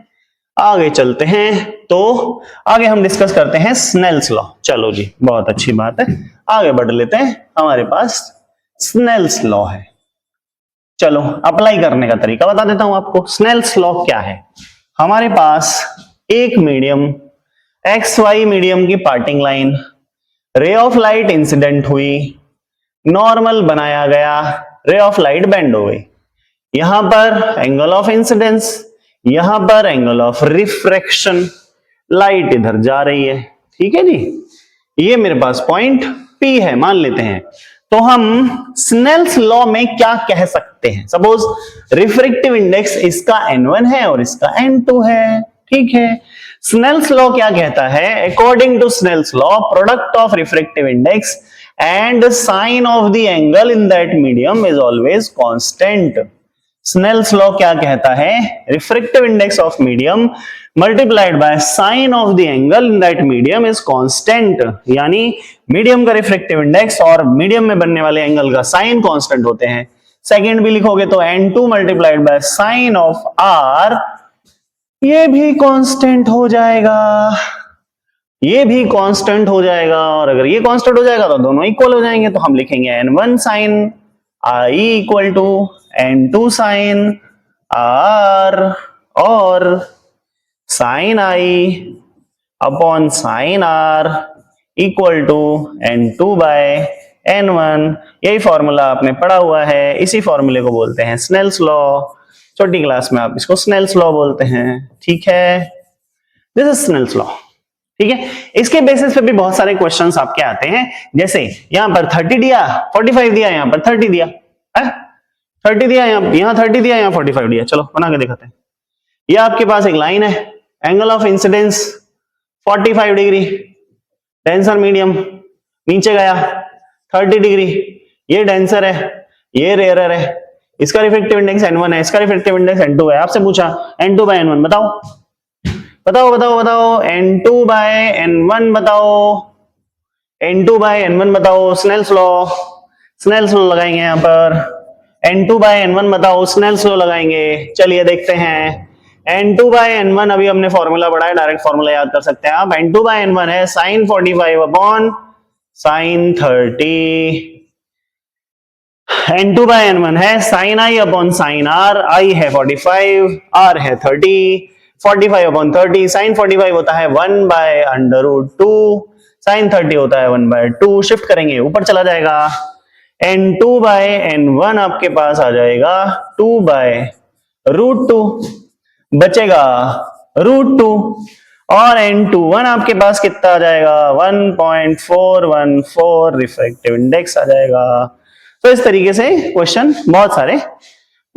आगे चलते हैं। तो आगे हम डिस्कस करते हैं स्नेल्स लॉ। चलो जी, बहुत अच्छी बात है, आगे बढ़ लेते हैं। हमारे पास स्नेल्स लॉ है, चलो अप्लाई करने का तरीका बता देता हूं आपको। स्नेल्स लॉ क्या है, हमारे पास एक मीडियम XY मीडियम की parting line, ray of light incident हुई, नॉर्मल बनाया गया, रे ऑफ लाइट बेंड हो गई, यहां पर एंगल ऑफ इंसिडेंस, यहां पर एंगल ऑफ रिफ्रैक्शन, लाइट इधर जा रही है, ठीक है जी। ये मेरे पास पॉइंट P है मान लेते हैं। तो हम स्नेल्स लॉ में क्या कह सकते हैं, सपोज रिफ्रैक्टिव इंडेक्स इसका N1 है और इसका N2 है, ठीक है। स्नेल्स लॉ क्या कहता है, according to Snell's law product of refractive index and sine of the angle in that medium is always constant. Snell's law क्या कहता है, refractive index of medium multiplied by sine of the angle in that medium is constant, यानी medium का refractive index और medium में बनने वाले angle का साइन कांस्टेंट होते हैं। सेकंड भी लिखोगे तो N2 multiplied by sine of R, ये भी कांस्टेंट हो जाएगा, ये भी कांस्टेंट हो जाएगा, और अगर ये कांस्टेंट हो जाएगा तो दोनों इक्वल हो जाएंगे। तो हम लिखेंगे N1 sine I equal to N2 sine R और sine I upon sine R equal to N2 by N1। यही फॉर्मूला आपने पढ़ा हुआ है, इसी फॉर्मूले को बोलते हैं स्नेल्स लॉ। छोटी क्लास में आप इसको स्नेल्स लॉ बोलते हैं, ठीक है। दिस इज स्नेल्स लॉ, ठीक है। इसके बेसिस पे भी बहुत सारे क्वेश्चंस आपके आते हैं, जैसे यहां पर 30 दिया, 45 दिया, यहां पर 30 दिया, 30 दिया, यहां 30 दिया, यहां 45 दिया। चलो बना के दिखाते हैं। ये आपके पास एक लाइन है, angle of incidence 45 degree, denser medium नीचे गया 30 डिग्री, ये डेंसर है, ये रेयरर है, इसका रिफ्रैक्टिव इंडेक्स N1 है, इसका रिफ्रैक्टिव इंडेक्स N2 है। आपसे पूछा N2 बाय N1 बताओ, बताओ बताओ बताओ, N2 बाय N1 बताओ, N2 बाय N1 बताओ। स्नेल्स लॉ लगाएंगे यहां पर, N2 बाय N1 बताओ, स्नेल्स लॉ लगाएंगे। चलिए देखते हैं, N2 बाय N1 अभी हमने फॉर्मूला पढ़ा है, डायरेक्ट फॉर्मूला याद कर सकते हैं आप। N2 बाय N1 है sign 45 upon sine 30, N2 by N1 है sine I upon sine R, I है 45, R है 30, 45 अपॉन 30, साइन 45 होता है 1 बाय अंडर रूट 2, साइन 30 होता है 1 बाय 2, शिफ्ट करेंगे ऊपर चला जाएगा। N2 बाय N1 आपके पास आ जाएगा 2 बाय रूट 2, बचेगा रूट 2, और N21 आपके पास कितना आ जाएगा 1.414 रिफ्रैक्टिव इंडेक्स आ जाएगा। तो इस तरीके से क्वेश्चन बहुत सारे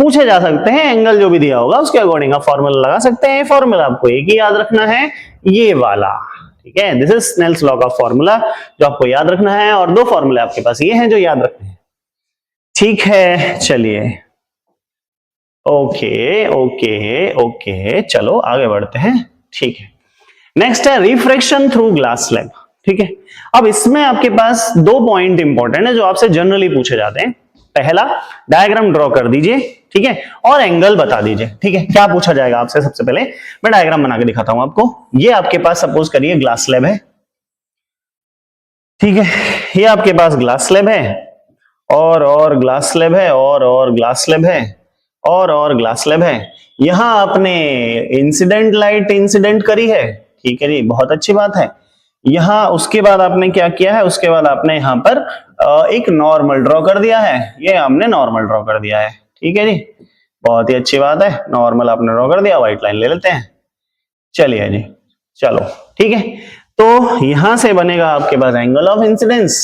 पूछे जा सकते हैं, एंगल जो भी दिया होगा उसके अकॉर्डिंग आप फॉर्मूला लगा सकते हैं। फॉर्मूला आपको एक ही याद रखना है, ये वाला, ठीक है। दिस इज स्नेल्स लॉ का फॉर्मूला जो आपको याद रखना है, और दो फॉर्मूले आपके पास ये हैं जो याद रखने हैं, ठीक है। चलिए, ओके ओके ओके, चलो आगे बढ़ते हैं, ठीक है। नेक्स्ट है रिफ्रैक्शन थ्रू ग्लास स्लैब, ठीक है। अब इसमें आपके पास दो पॉइंट इंपॉर्टेंट है जो आपसे जनरली पूछे जाते हैं। पहला, डायग्राम ड्रॉ कर दीजिए, ठीक है, और एंगल बता दीजिए, ठीक है। क्या पूछा जाएगा आपसे? सबसे पहले मैं डायग्राम बना के दिखाता हूं आपको। ये आपके पास सपोज करिए ग्लास स्लैब है, ठीक है। ये आपके पास ग्लास स्लैब है, और ग्लास स्लैब है, और ग्लास स्लैब है, और ग्लास स्लैब है। यहां आपने इंसिडेंट लाइट इंसिडेंट करी है, ठीक है जी, बहुत अच्छी बात है। यहां उसके बाद आपने क्या किया है? उसके बाद आपने यहां पर एक नॉर्मल ड्रॉ कर दिया है, ये हमने नॉर्मल ड्रॉ कर दिया है, ठीक है जी, बहुत ही अच्छी बात है। नॉर्मल आपने ड्रॉ कर दिया, व्हाइट लाइन ले लेते हैं, चलिए जी, चलो ठीक है। तो यहां से बनेगा आपके पास एंगल ऑफ इंसिडेंस,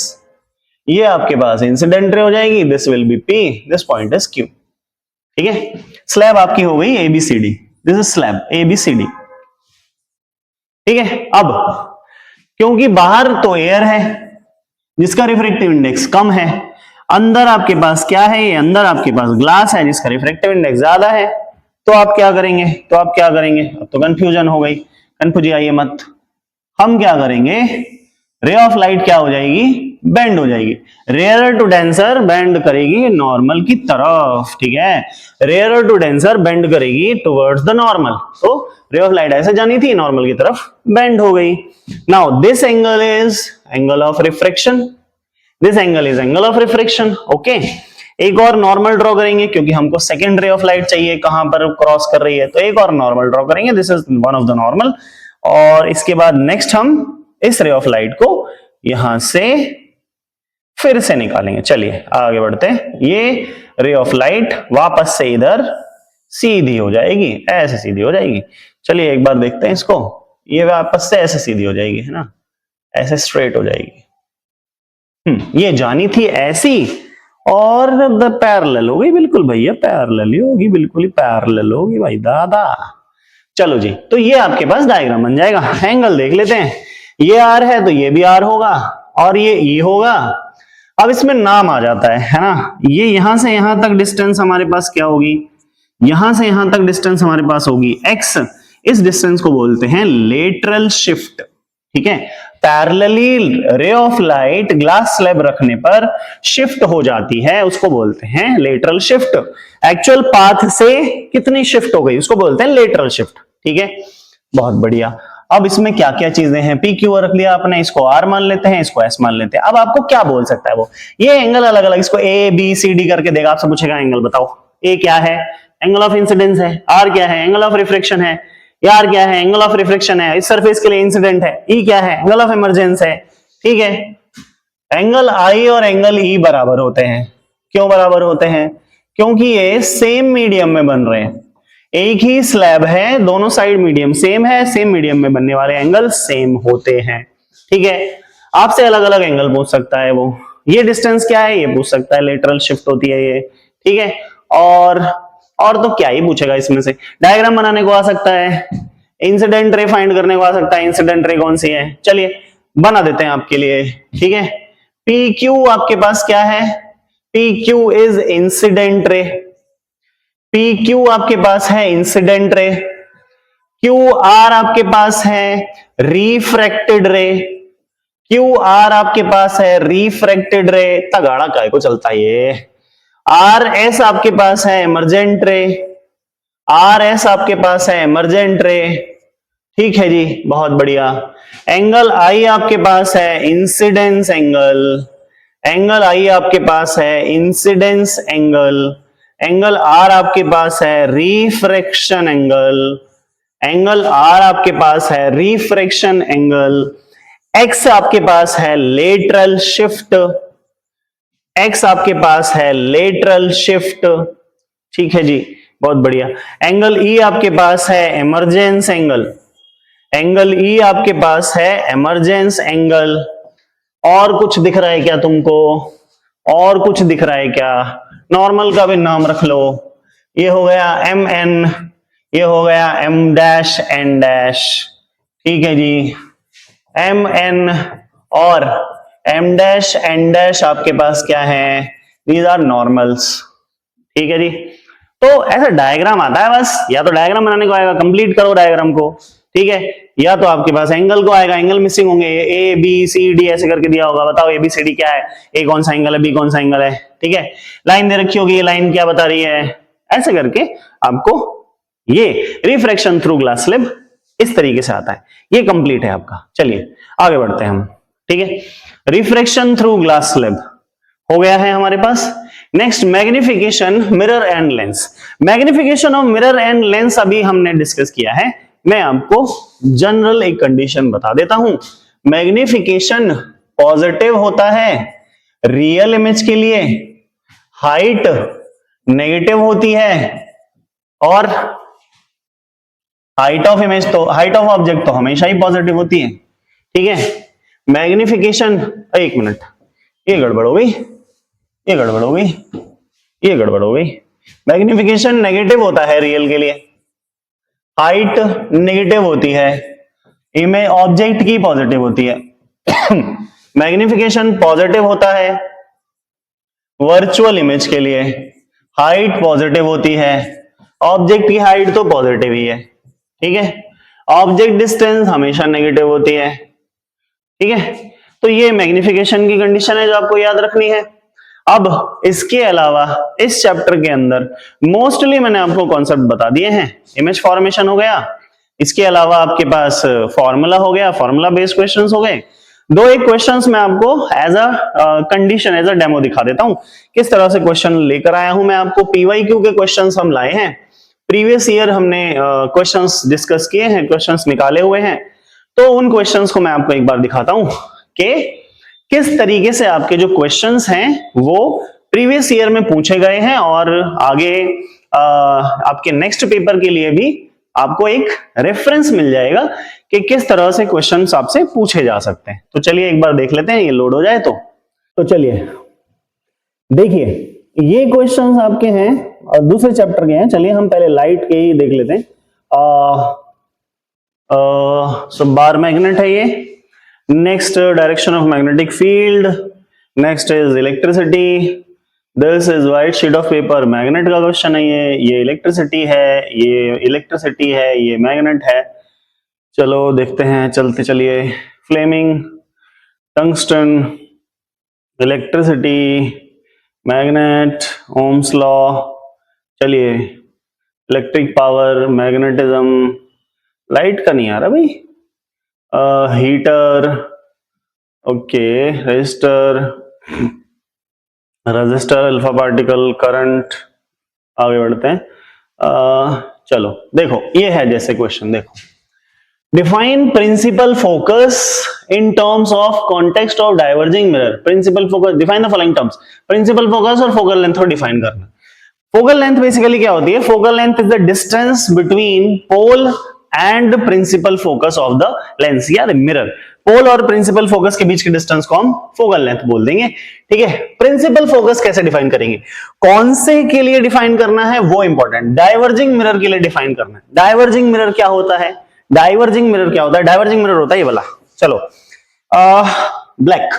ये आपके पास इंसिडेंट रे हो जाएगी, this will be P, this point is Q, ठीक है। स्लैब आपकी हो गई ABCD, this is slab ABCD, ठीक है। अब क्योंकि बाहर तो एयर है जिसका रिफ्रैक्टिव इंडेक्स कम है, अंदर आपके पास क्या है? ये अंदर आपके पास ग्लास है जिसका रिफ्रैक्टिव इंडेक्स ज्यादा है, तो आप क्या करेंगे? अब तो कंफ्यूजन हो गई, कंफ्यूज आइए मत। हम क्या करेंगे? रे ऑफ लाइट क्या हो जाएगी? बेंड हो जाएगी। रेयर टू डेंसर बेंड करेगी नॉर्मल की तरफ, ठीक है। रेयर टू डेंसर बेंड करेगी टुवर्ड्स द नॉर्मल, तो रे ऑफ लाइट ऐसे जानी थी, नॉर्मल की तरफ बेंड हो गई। Now this angle is angle of refraction, this angle is angle of refraction, okay. एक और नॉर्मल ड्रॉ करेंगे क्योंकि हमको सेकंड रे ऑफ लाइट चाहिए, कहां पर क्रॉस कर रही है, तो एक और नॉर्मल ड्रॉ करेंगे, this is one of the normal. और इसके बाद नेक्स्ट हम इस रे ऑफ लाइट को यहां से फिर से निकालेंगे। चलिए आगे बढ़ते हैं। ये रे ऑफ लाइट वापस से इधर सीधी हो जाएगी, ऐसे सीधी हो जाएगी। चलिए एक बार देखते हैं इसको, ये वापस से ऐसे सीधी हो जाएगी, है ना, ऐसे स्ट्रेट हो जाएगी। ये जानी थी ऐसी, और पैरेलल हो गई, बिल्कुल भैया पैरेलल ही होगी, बिल्कुल ही पैरेलल होगी भाई दादा। चलो जी, तो ये आपके पास डायग्राम बन जाएगा। एंगल देख लेते हैं, ये आर है तो ये भी आर होगा, और ये ई होगा। अब इसमें नाम आ जाता है ना। ये यहां से यहां तक डिस्टेंस हमारे पास क्या होगी? यहां से यहां तक डिस्टेंस हमारे पास होगी एक्स। इस डिस्टेंस को बोलते हैं लेटरल शिफ्ट, ठीक है। पैरेलली रे ऑफ लाइट ग्लास स्लैब रखने पर शिफ्ट हो जाती है, उसको बोलते हैं लेटरल शिफ्ट। एक्चुअल पाथ से कितनी शिफ्ट हो गई उसको बोलते हैं लेटरल शिफ्ट, ठीक है। बहुत बढ़िया। अब इसमें क्या क्या चीजें हैं? पी क्यू रख लिया आपने, इसको आर मान लेते हैं, इसको एस मान लेते हैं। अब आपको क्या बोल सकता है वो? ये एंगल अलग अलग, इसको ए बी सी डी करके देगा, आपसे पूछेगा एंगल बताओ। ए क्या है? एंगल ऑफ इंसिडेंस है। आर क्या है? एंगल ऑफ रिफ्रैक्शन है। आर क्या है? एंगल ऑफ रिफ्रैक्शन है, इस सरफेस के लिए इंसिडेंट है। ई क्या है? एंगल ऑफ इमरजेंस है, ठीक है। एंगल आई और एंगल ई बराबर होते हैं। क्यों बराबर होते हैं? क्योंकि ये सेम मीडियम में बन रहे हैं, एक ही स्लैब है, दोनों साइड मीडियम सेम है, सेम मीडियम में बनने वाले एंगल सेम होते हैं, ठीक है। आपसे अलग अलग एंगल पूछ सकता है वो। ये डिस्टेंस क्या है ये पूछ सकता है, लेटरल शिफ्ट होती है ये, ठीक है। और तो क्या ही पूछेगा इसमें से? डायग्राम बनाने को आ सकता है, इंसिडेंट रे फाइंड करने को आ सकता है, इंसिडेंट रे कौन सी है, चलिए बना देते हैं आपके लिए, ठीक है। पी क्यू आपके पास क्या है? P Q is incident ray, P Q आपके पास है इंसिडेंट रे, क्यू आर आपके पास है रिफ्रैक्टेड रे, क्यू आर आपके पास है रिफ्रैक्टेड रे, तगाड़ा काय को चलता है ये। आर एस आपके पास है इमरजेंट रे, आर एस आपके पास है इमरजेंट रे, ठीक है जी, बहुत बढ़िया। एंगल आई आपके पास है इंसिडेंस एंगल, एंगल आई आपके पास है इंसिडेंस एंगल, एंगल आर आपके पास है रिफ्रैक्शन एंगल, एंगल आर आपके पास है रिफ्रैक्शन एंगल, एक्स आपके पास है लेटरल शिफ्ट, एक्स आपके पास है लेटरल शिफ्ट, ठीक है जी, बहुत बढ़िया। एंगल ई आपके पास है इमरजेंस एंगल, एंगल ई आपके पास है इमरजेंस एंगल। और कुछ दिख रहा है क्या तुमको? और कुछ दिख रहा है क्या? नॉर्मल का भी नाम रख लो, ये हो गया एम एन, ये हो गया एम डैश एन डैश, ठीक है जी, एम एन और एम डैश एन डैश आपके पास क्या है, दीज आर नॉर्मल्स, ठीक है जी। तो ऐसा डायग्राम आता है, बस या तो डायग्राम बनाने को आएगा, कंप्लीट करो डायग्राम को, ठीक है, या तो आपके पास एंगल को आएगा, एंगल मिसिंग होंगे, ए बी सी डी ऐसे करके दिया होगा, बताओ ए बी सी डी क्या है, ए कौन सा एंगल है, बी कौन सा एंगल है, ठीक है, लाइन दे रखी होगी, ये लाइन क्या बता रही है, ऐसे करके आपको ये रिफ्रैक्शन थ्रू ग्लास स्लिब इस तरीके से आता है। ये कंप्लीट है आपका। चलिए आगे बढ़ते हैं हम, ठीक है, रिफ्रैक्शन थ्रू ग्लास स्लिब हो गया है हमारे पास। Next magnification mirror and lens. Magnification of mirror and lens अभी हमने डिस्कस किया है। मैं आपको जनरल एक कंडीशन बता देता हूं। मैग्निफिकेशन पॉजिटिव होता है रियल इमेज के लिए, हाइट नेगेटिव होती है, और हाइट ऑफ इमेज तो हाइट ऑफ ऑब्जेक्ट तो हमेशा ही पॉजिटिव होती है, ठीक है। मैग्निफिकेशन, एक मिनट, ये गड़बड़ हो गई, ये गड़बड़ हो गई, ये गड़बड़ हो गई। मैग्निफिकेशन नेगेटिव होता है रियल के लिए, हाइट नेगेटिव होती है, इमेज ऑब्जेक्ट की पॉजिटिव होती है। मैग्निफिकेशन पॉजिटिव होता है वर्चुअल इमेज के लिए, हाइट पॉजिटिव होती है, ऑब्जेक्ट की हाइट तो पॉजिटिव ही है, ठीक है। ऑब्जेक्ट डिस्टेंस हमेशा नेगेटिव होती है, ठीक है। तो ये मैग्निफिकेशन की कंडीशन है जो आपको याद रखनी है। अब इसके अलावा इस चैप्टर के अंदर मोस्टली मैंने आपको कॉन्सेप्ट बता दिए हैं। इमेज फॉर्मेशन हो गया, इसके अलावा आपके पास फॉर्मूला हो गया, फॉर्मूला बेस्ड क्वेश्चंस हो गए। दो एक क्वेश्चंस मैं आपको as a condition, as a demo दिखा देता हूं किस तरह से क्वेश्चन लेकर आया हूं मैं आपको। पीवाईक्यू के क्वेश्चंस हम लाए हैं, प्रीवियस ईयर हमने क्वेश्चंस डिस्कस किए हैं, क्वेश्चंस निकाले हुए हैं। तो उन क्वेश्चंस को मैं आपको एक बार दिखाता हूं कि किस तरीके से आपके जो क्वेश्चंस हैं वो प्रीवियस ईयर में पूछे गए हैं, और आगे आपके नेक्स्ट पेपर के लिए भी आपको एक रेफरेंस मिल जाएगा कि किस तरह से क्वेश्चंस आपसे पूछे जा सकते हैं। तो चलिए एक बार देख लेते हैं, ये लोड हो जाए तो चलिए देखिए, ये क्वेश्चंस आपके हैं और दूसरे चैप्टर के हैं। चलिए हम पहले लाइट के ही देख लेते हैं। बार मैग्नेट है ये। Next direction of magnetic field, next is electricity, this is white sheet of paper, magnet का क्वेश्चन है ये इलेक्ट्रिसिटी है, ये इलेक्ट्रिसिटी है, ये मैग्नेट है। चलो देखते हैं, चलते चलिए। Fleming, tungsten, electricity, magnet, Ohm's law, चलिए इलेक्ट्रिक पावर, मैग्नेटिज्म, लाइट का नहीं आ रहा भाई, heater, okay, resistor, alpha particle, current. आगे बढ़ते हैं। चलो देखो, ये है जैसे क्वेश्चन, देखो, define principal focus in terms of context of diverging mirror. Principal focus, define the following terms. Principal focus और फोकल लेंथ को डिफाइन करना। फोकल लेंथ बेसिकली क्या होती है? Focal length is the distance between pole and principal focus of the lens या the mirror. Pole और principal focus के बीच के डिस्टेंस को हम फोकल लेंथ बोल देंगे, ठीक है। प्रिंसिपल फोकस कैसे डिफाइन करेंगे, कौन से के लिए डिफाइन करना है वो इंपॉर्टेंट, डाइवर्जिंग मिरर के लिए डिफाइन करना है। डाइवर्जिंग मिरर क्या होता है? डाइवर्जिंग मिरर क्या होता है? डाइवर्जिंग मिरर होता है ये वाला, चलो ब्लैक,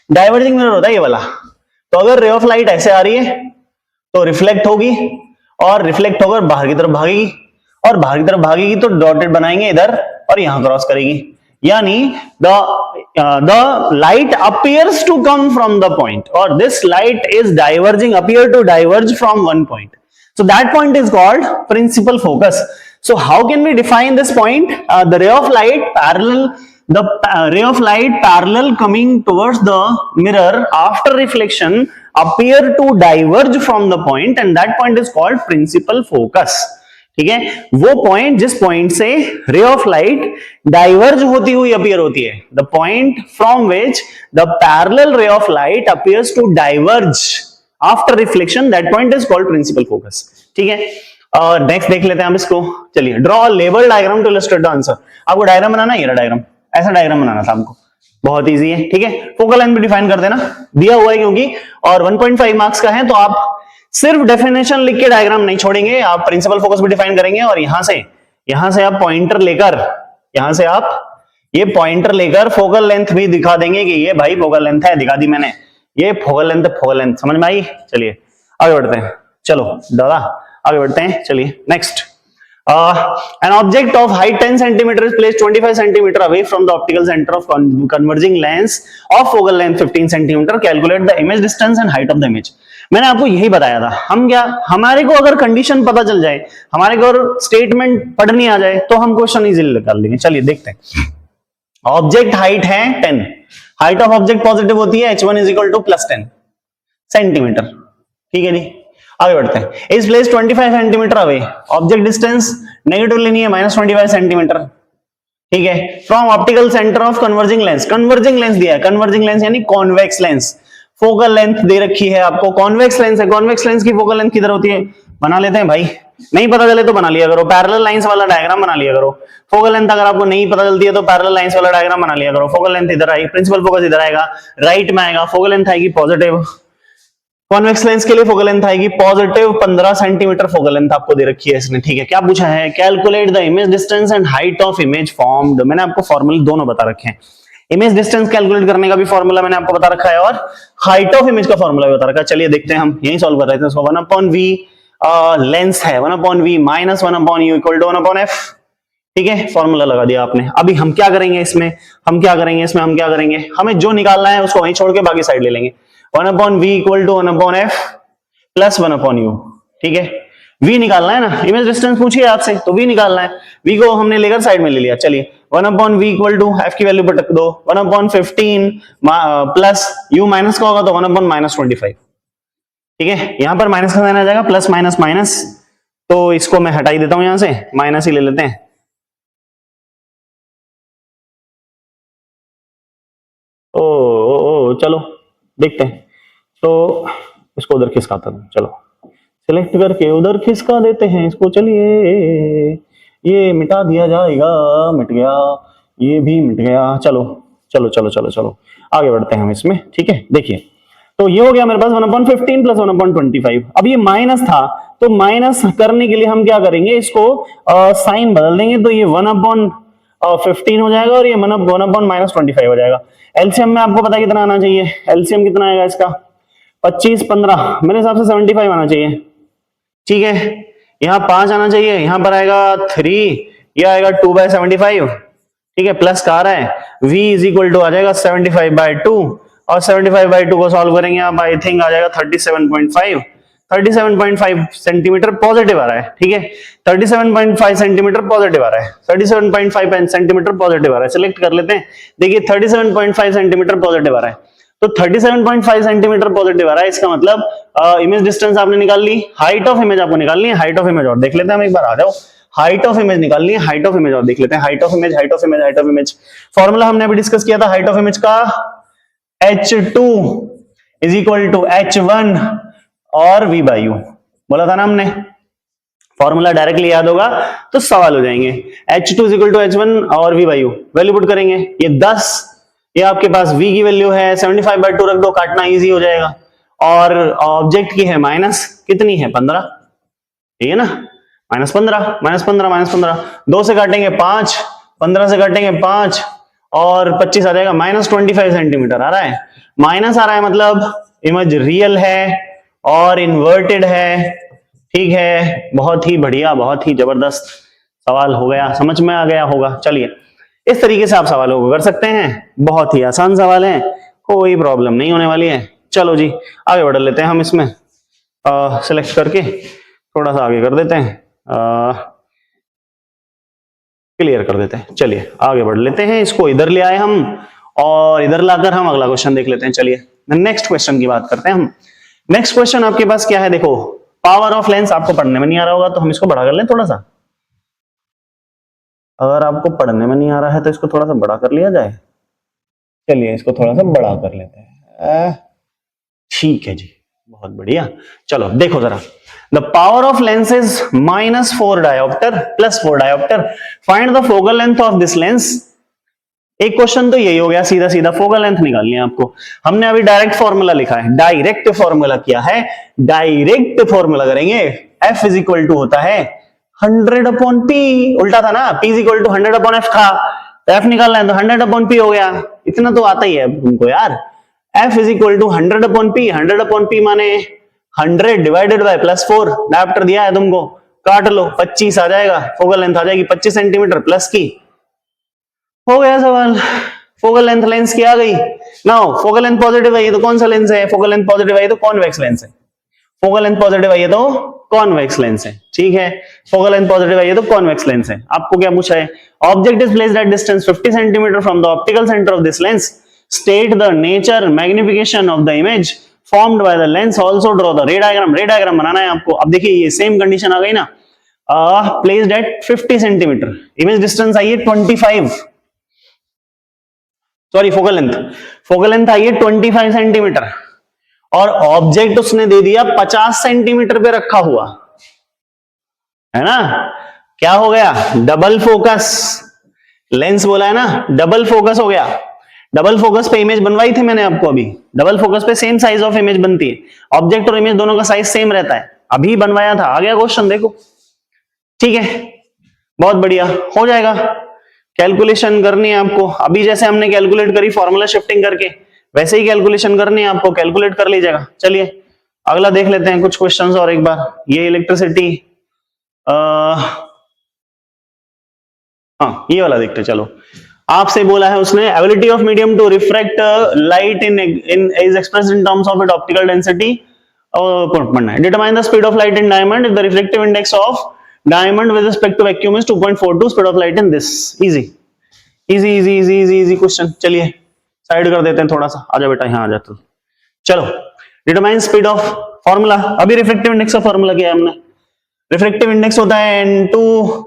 डाइवर्जिंग मिरर होता है ये वाला। तो अगर रे ऑफ लाइट ऐसे आ रही है तो रिफ्लेक्ट होगी, और रिफ्लेक्ट होकर बाहर की तरफ भागेगी, और बाहर की तरफ भागेगी तो डॉटेड बनाएंगे इधर और यहां क्रॉस करेगी, यानी the light appears to come from the point, और this light is diverging, appear to diverge from one point, so that point is called principal focus. So how can we define this point? The ray of light parallel coming towards the mirror after reflection appear to diverge from the point, and that point is called principal focus. ठीक है, वो point जिस point से रे of light diverge होती हुई appear होती है, the point from which the parallel ray of light appears to diverge after reflection, that point is called principal focus, ठीक है। नेक्स्ट देख लेते हैं हम इसको। चलिए, draw label diagram to illustrate the answer. आपको डायग्राम बनाना है, ये डायग्राम, ऐसा डायग्राम बनाना था हमको, बहुत इजी है, ठीक है। फोकल लेंथ भी डिफाइन कर देना, दिया हुआ है क्योंकि, और 1.5 मार्क्स का है तो आप सिर्फ डेफिनेशन लिख के डायग्राम नहीं छोड़ेंगे, आप प्रिंसिपल फोकस भी डिफाइन करेंगे और यहां से आप पॉइंटर लेकर, यहां से आप ये पॉइंटर लेकर फोकल लेंथ भी दिखा देंगे कि ये भाई फोकल लेंथ है, दिखा दी मैंने, ये फोकल लेंथ समझ में आई। चलिए आगे बढ़ते हैं, चलो दादा आगे बढ़ते हैं, चलिए next. An object of height 10 centimeter is placed 25 centimeter away from the optical center of converging lens of focal length 15 centimeter. Calculate the image distance and height of the image. मैंने आपको यही बताया था, हम क्या, हमारे को अगर कंडीशन पता चल जाए, हमारे को अगर स्टेटमेंट पढ़नी आ जाए तो हम क्वेश्चन इजीली निकाल लेंगे। चलिए देखते हैं। ऑब्जेक्ट हाइट है 10, हाइट ऑफ ऑब्जेक्ट पॉजिटिव होती है h1 is equal two plus 10 centimetre, ठीक है जी। आगे बढ़ते हैं। Is place 25 centimetre away, object distance negative लेनी है -25 सेंटीमीटर, ठीक है, from optical centre of converging lens. Converging lens दिया है, कन्वर्जिंग लेंस यानी कॉन्वेक्स लेंस। फोकल लेंथ दे रखी है आपको, कॉन्वेक्स लेंस है, कॉन्वेक्स लेंस की फोकल लेंथ किधर होती है, बना लेते हैं भाई, नहीं पता चले तो बना लिया करो, पैरेलल लाइंस वाला डायग्राम बना लिया करो। फोकल लेंथ अगर आपको नहीं पता चलती है तो पैरेलल लाइंस वाला डायग्राम बना लिया करो। फोकल लेंथ इधर आई, प्रिंसिपल फोकस इधर आएगा, राइट में आएगा, फोकल लेंथ आएगी पॉजिटिव। कॉन्वेक्स लेंस के लिए फोकल लेंथ आएगी पॉजिटिव 15 सेंटीमीटर फोकल लेंथ आपको दे रखी है इसने, ठीक है। क्या पूछा है, calculate the image distance and height of image formed. मैंने आपको फॉर्मूले दोनों बता रखे हैं, इमेज डिस्टेंस कैलकुलेट करने का भी फॉर्मूला मैंने आपको बता रखा है और हाइट ऑफ इमेज का फॉर्मूला भी बता रखा है। चलिए देखते हैं, हम यही सॉल्व कर रहे थे इसको। 1/v लेंस है, 1/v minus 1/u equal to 1/f, ठीक है, फॉर्मूला लगा दिया आपने। अभी हम क्या करेंगे इसमें, हम क्या करेंगे, हमें जो निकालना है उसको वहीं छोड़ के बाकी साइड ले लेंगे। 1/v equal to 1/f plus 1/u, ठीक है। v निकालना है ना, इमेज डिस्टेंस पूछिए आपसे तो v निकालना है, v को हमने लेकर साइड में ले लिया। चलिए 1/v इक्वल टू f की वैल्यू पटक दो, 1/15 प्लस u माइनस का होगा तो 1/-25, ठीक है। यहां पर माइनस का साइन आ जाएगा, प्लस माइनस माइनस, तो इसको मैं हटा ही देता हूं, यहां से माइनस ही ले लेते हैं। ओ चलो देखते हैं, तो इसको उधर खिसकाता हूं, चलो सिलेक्ट करके उधर खिसका देते हैं इसको। चलिए ये मिटा दिया जाएगा, मिट गया, ये भी मिट गया। चलो चलो चलो चलो चलो आगे बढ़ते हैं हम इसमें, ठीक है। देखिए तो ये हो गया मेरे पास 1/15 प्लस 1/25। अब ये माइनस था तो माइनस करने के लिए हम क्या करेंगे, इसको साइन बदल देंगे, तो ये 1/15 हो जाएगा और ये 1/-25 हो जाएगा। एलसीएम में आपको पता कितना आना चाहिए, एलसीएम कितना आएगा इसका, 25 15, मेरे हिसाब से 75 आना चाहिए, ठीक है। यहाँ 5 आना चाहिए, यहाँ पर आएगा 3, ये आएगा 2/75, ठीक है, प्लस का आ रहा है, v इज इक्वल टू आ जाएगा 75/2 और 75/2 को सॉल्व करेंगे आप, आई थिंक आ जाएगा 37.5 सेंटीमीटर पॉजिटिव आ रहा है, ठीक है। 37.5 सेंटीमीटर पॉजिटिव आ रहा है, 37.5 सेंटीमीटर पॉजिटिव आ रहा है, सिलेक्ट कर लेते हैं। देखिए 37.5 सेंटीमीटर पॉजिटिव आ रहा है, तो 37.5 सेंटीमीटर पॉजिटिव आ रहा है, इसका मतलब इमेज डिस्टेंस आपने निकाल ली, हाइट ऑफ इमेज आपको निकालनी है। हाइट ऑफ इमेज और देख लेते हैं हम एक बार, आ जाओ, हाइट ऑफ इमेज निकालनी है, हाइट ऑफ इमेज और देख लेते हैं। हाइट ऑफ इमेज फॉर्मूला हमने अभी डिस्कस किया था हाइट ऑफ इमेज का, h2 is equal to h1 और v/u बोला था ना हमने, फॉर्मूला डायरेक्टली याद होगा तो सवाल हो जाएंगे। h2 is equal to h1 और v/u, वैल्यू पुट करेंगे, ये 10, ये आपके पास v की वैल्यू है, 75/2 रख दो, काटना इजी हो जाएगा, और ऑब्जेक्ट की है माइनस, कितनी है 15, ठीक है ना, -15, 2 से काटेंगे 5, 15 से काटेंगे 5 और 25 आ जाएगा, -25 सेंटीमीटर आ रहा है। माइनस आ रहा है मतलब इमेज रियल है और इन्वर्टेड है, ठीक है। बहुत ही बढ़िया, बहुत ही जबरदस्त सवाल हो गया, समझ में आ गया होगा। चलिए इस तरीके से आप सवालों को कर सकते हैं, बहुत ही आसान सवाल है, कोई प्रॉब्लम नहीं होने वाली है। चलो जी आगे बढ़ लेते हैं हम इसमें, सिलेक्ट करके थोड़ा सा आगे कर देते हैं, क्लियर कर देते हैं। चलिए आगे बढ़ लेते हैं, इसको इधर ले आए हम और इधर लाकर हम अगला क्वेश्चन देख लेते हैं। चलिए नेक्स्ट क्वेश्चन की बात करते हैं हम। नेक्स्ट क्वेश्चन आपके पास क्या है, देखो पावर ऑफ लेंस, आपको पढ़ने में नहीं आ रहा होगा तो हम इसको बड़ा कर लें थोड़ा सा, अगर आपको पढ़ने में नहीं आ रहा है तो इसको थोड़ा सा बड़ा कर लिया जाए। चलिए इसको थोड़ा सा बड़ा कर लेते हैं, ठीक है जी, बहुत बढ़िया। चलो देखो जरा, the power of lens is -4 dioptre plus 4 dioptre, find the focal length of this lens एक क्वेश्चन तो यही हो गया, सीधा सीधा फोकल लेंथ निकालनी है आपको। हमने अभी डायरेक्ट फॉर्मूला लिखा है, डायरेक्ट फॉर्मूला किया है, डायरेक्ट फॉर्मूला करेंगे। F इज इक्वल टू होता है 100 अपॉन P, उल्टा था ना, P is equal to 100 upon F था, तो F निकालना है तो 100 अपॉन P हो गया। इतना तो आता ही है तुमको यार। F is equal to 100 upon P, 100 upon P माने 100 डिवाइडेड बाय +4, डायप्टर दिया है तुमको, काट लो, 25 आ जाएगा, फोकल लेंथ आ जाएगी 25 सेंटीमीटर प्लस की। हो गया सवाल, फोकल लेंथ लेंस की आ गई। नाउ फोकल लेंथ पॉजिटिव है, ये तो कौन सा लेंस है? फोकल लेंथ पॉजिटिव है, ये तो कॉन्वेक्स लेंस है। फोकल लेंथ पॉजिटिव है, ये तो कॉन्वेक्स लेंस है, ठीक है। फोकल लेंथ पॉजिटिव है, ये तो कॉन्वेक्स लेंस है। आपको क्या पूछा है? Object is placed at distance 50 centimetre from the optical centre of this lens, state the nature magnification of the image formed by the lens, also draw the ray diagram. Ray diagram बनाना है आपको। अब देखिए ये same condition आ गई ना, placed at 50 centimetre, image distance आई है 25, सॉरी फोकल लेंथ आई है 25 सेंटीमीटर, और ऑब्जेक्ट उसने दे दिया 50 सेंटीमीटर पे रखा हुआ है ना। क्या हो गया? डबल फोकस, लेंस बोला है ना, डबल फोकस हो गया। डबल फोकस पे इमेज बनवाई थी मैंने आपको अभी। डबल फोकस पे सेम साइज ऑफ इमेज बनती है, ऑब्जेक्ट और इमेज दोनों का साइज सेम रहता है। अभी बनवाया था, आ गया क्वेश्चन, देखो ठीक है, बहुत बढ़िया, हो जाएगा। कैलकुलेशन करनी है आपको, अभी जैसे हमने कैलकुलेट करी फॉर्मूला शिफ्टिंग करके, वैसे ही कैलकुलेशन करनी है आपको, कैलकुलेट कर लीजिएगा। चलिए अगला देख लेते हैं कुछ क्वेश्चंस और एक बार। ये इलेक्ट्रिसिटी, हाँ ये वाला देखते चलो। आपसे बोला है उसने, ability of medium to refract light in is expressed in terms of it optical density, पढ़ना है। Determine the speed of light in diamond if the reflective index of diamond with respect to vacuum is 2.42, speed of light in this. Easy easy easy easy easy easy question. चलिए side कर देते हैं थोड़ा सा, आजा बेटा यहाँ आ जा तू। चलो डिटरमाइन स्पीड ऑफ, फॉर्मूला अभी रिफ्लेक्टिव इंडेक्स का फॉर्मूला किया है हमने। रिफ्लेक्टिव इंडेक्स होता है n2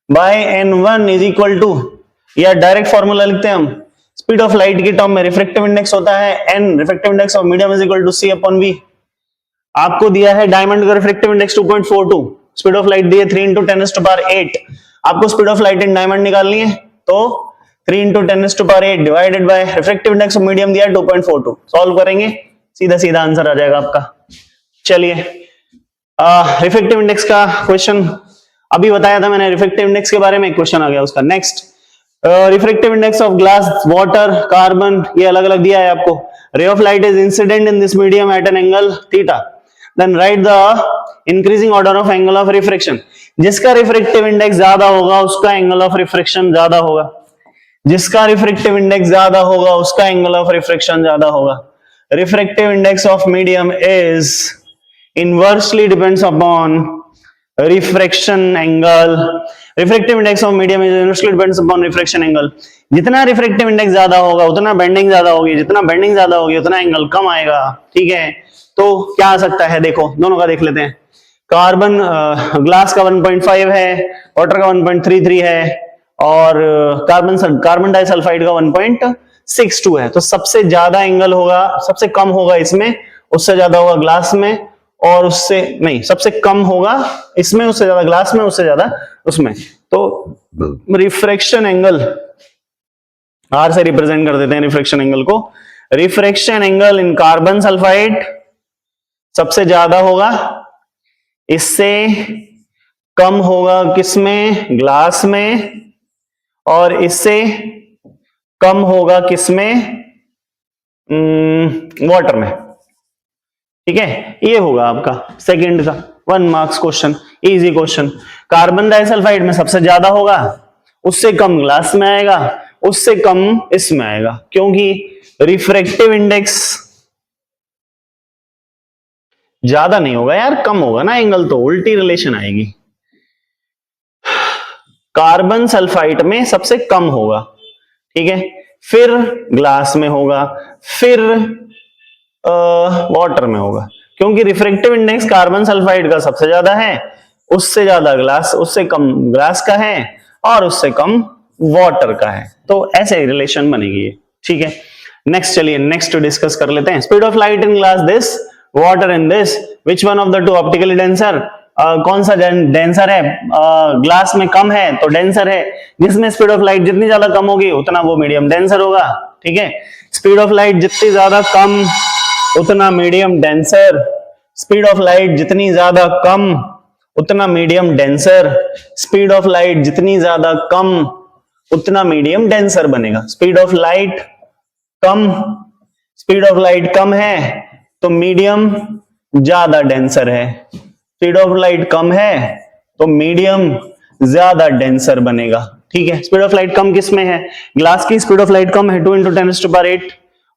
by n1 is equal to, या डायरेक्ट फॉर्मूला लिखते हैं हम स्पीड ऑफ लाइट की टर्म में। रिफ्लेक्टिव इंडेक्स होता है n, reflective index of medium is equal to c upon v। आपको दिया है डायमंड का reflective index 2.42, speed of light दी है 3 × 10⁸। आपको speed of light in diamond निकालनी है, तो 3 × 10⁸ divided bye reflective index of medium दिया 2.42, सॉल्व करेंगे सीधा सीधा आंसर आ जाएगा आपका। चलिए रिफ्लेक्टिव इंडेक्स का क्वेश्चन अभी बताया था मैंने, रिफ्लेक्टिव इंडेक्स के बारे में क्वेश्चन आ गया उसका। Next, reflective index of glass, water, carbon, ये अलग अलग दिया है आपको। Ray of light is incident in this medium at an angle theta, then write the increasing order of angle of refraction. जिसका रिफ्रेक्टिव इंडेक्स ज्यादा होगा उसका एंगल ऑफ रिफ्रैक्शन ज्यादा होगा, जिसका रिफ्रेक्टिव इंडेक्स ज्यादा होगा उसका एंगल ऑफ रिफ्रैक्शन ज्यादा होगा। Refractive index of medium is inversely depends upon refraction angle. Refractive index of medium is inversely depends upon refraction angle. जितना रिफ्रेक्टिव इंडेक्स ज्यादा होगा उतना बेंडिंग ज्यादा होगी, जितना बेंडिंग ज्यादा होगी उतना एंगल कम आएगा, ठीक है। तो क्या आ सकता है, देखो दोनों का देख लेते हैं। कार्बन ग्लास का 1.5 है, वाटर का 1.33 है, और कार्बन डाइसल्फाइड का 1.62 है। तो सबसे ज्यादा एंगल होगा, सबसे कम होगा इसमें, उससे ज्यादा होगा ग्लास में, और उससे नहीं, सबसे कम होगा इसमें, उससे ज्यादा ग्लास में, उससे ज्यादा उसमें। तो रिफ्रैक्शन एंगल आर से रिप्रेजेंट कर देते हैं रिफ्रैक्शन एंगल को। Refraction angle in carbon sulphide सबसे ज्यादा होगा, इससे कम होगा किसमें, ग्लास में, और इससे कम होगा किसमें, वाटर में, ठीक है। ये होगा आपका सेकंड का 1 marks question, easy question. Carbon disulphide में सबसे ज्यादा होगा, उससे कम ग्लास में आएगा, उससे कम इसमें आएगा, क्योंकि रिफ्रैक्टिव इंडेक्स ज्यादा नहीं होगा यार, कम होगा ना एंगल, तो उल्टी रिलेशन आएगी। कार्बन सल्फाइड में सबसे कम होगा, ठीक है, फिर ग्लास में होगा, फिर वाटर में होगा, क्योंकि रिफ्रैक्टिव इंडेक्स कार्बन सल्फाइड का सबसे ज्यादा है, उससे ज्यादा ग्लास, उससे कम ग्लास का है, और उससे कम वाटर का है। तो ऐसे रिलेशन बनेगी ये, ठीक है। नेक्स्ट, चलिए नेक्स्ट डिस्कस कर लेते हैं। Speed of light in glass this, water in this, which one of the two optically denser, कौन सा डेंसर है, ग्लास में कम है तो डेंसर है, जिसमें स्पीड ऑफ लाइट जितनी ज्यादा कम होगी उतना वो मीडियम डेंसर होगा। ठीक है, स्पीड ऑफ लाइट जितनी ज्यादा कम उतना medium denser, speed of light जितनी ज्यादा कम उतना medium denser, speed of light जितनी ज्यादा कम उतना मीडियम डेंसर बनेगा। स्पीड ऑफ लाइट कम है तो मीडियम ज्यादा डेंसर है, स्पीड ऑफ लाइट कम है तो मीडियम ज्यादा डेंसर बनेगा। ठीक है, स्पीड ऑफ लाइट कम किस में है, ग्लास की स्पीड ऑफ लाइट कम है 2 × 10⁸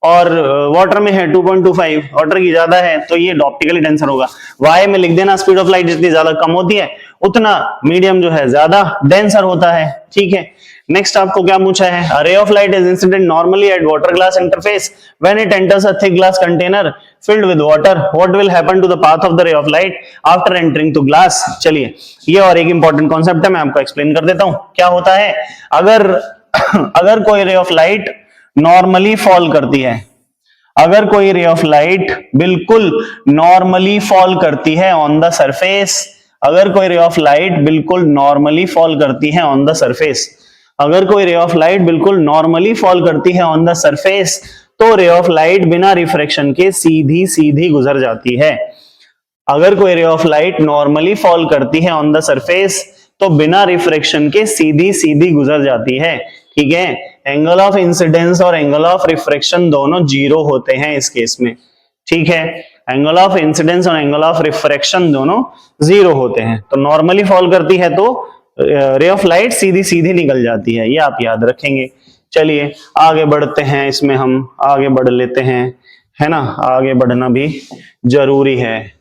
और वाटर में है 2.25, वाटर की ज्यादा है तो ये ऑप्टिकली डेंसर होगा। वाई में लिख देना, स्पीड ऑफ लाइट जितनी ज्यादा कम होती है उतना मीडियम जो है ज्यादा डेंसर होता है। ठीक है, नेक्स्ट आपको क्या पूछा है, a ray of light is incident normally at water glass interface when it enters a thick glass container filled with water, what will happen to the path of the ray of light after entering to glass. चलिए, ये और एक important concept है, मैं आपको explain कर देता हूं। क्या होता है, अगर कोई रे ऑफ लाइट नॉर्मली फॉल करती है, अगर कोई रे ऑफ लाइट बिल्कुल नॉर्मली फॉल करती है ऑन द सरफेस, अगर कोई रे ऑफ लाइट बिल्कुल नॉर्मली फॉल करती है ऑन द सरफेस, अगर कोई रे ऑफ लाइट बिल्कुल नॉर्मली फॉल करती है ऑन द सरफेस तो रे ऑफ लाइट बिना रिफ्रैक्शन के सीधी सीधी गुजर जाती है। अगर कोई रे ऑफ लाइट नॉर्मली फॉल करती है ऑन द सरफेस तो बिना रिफ्रैक्शन के सीधी सीधी गुजर जाती है। ठीक है, एंगल ऑफ इंसिडेंस और एंगल ऑफ रिफ्रैक्शन दोनों जीरो होते हैं इस केस में। ठीक है, एंगल ऑफ इंसिडेंस और एंगल ऑफ रिफ्रैक्शन दोनों जीरो होते हैं। तो नॉर्मली फॉल करती है तो रे ऑफ लाइट सीधी सीधी निकल जाती है, ये आप याद रखेंगे। चलिए आगे बढ़ते हैं, इसमें हम आगे बढ़ लेते हैं, है ना, आगे बढ़ना भी जरूरी है,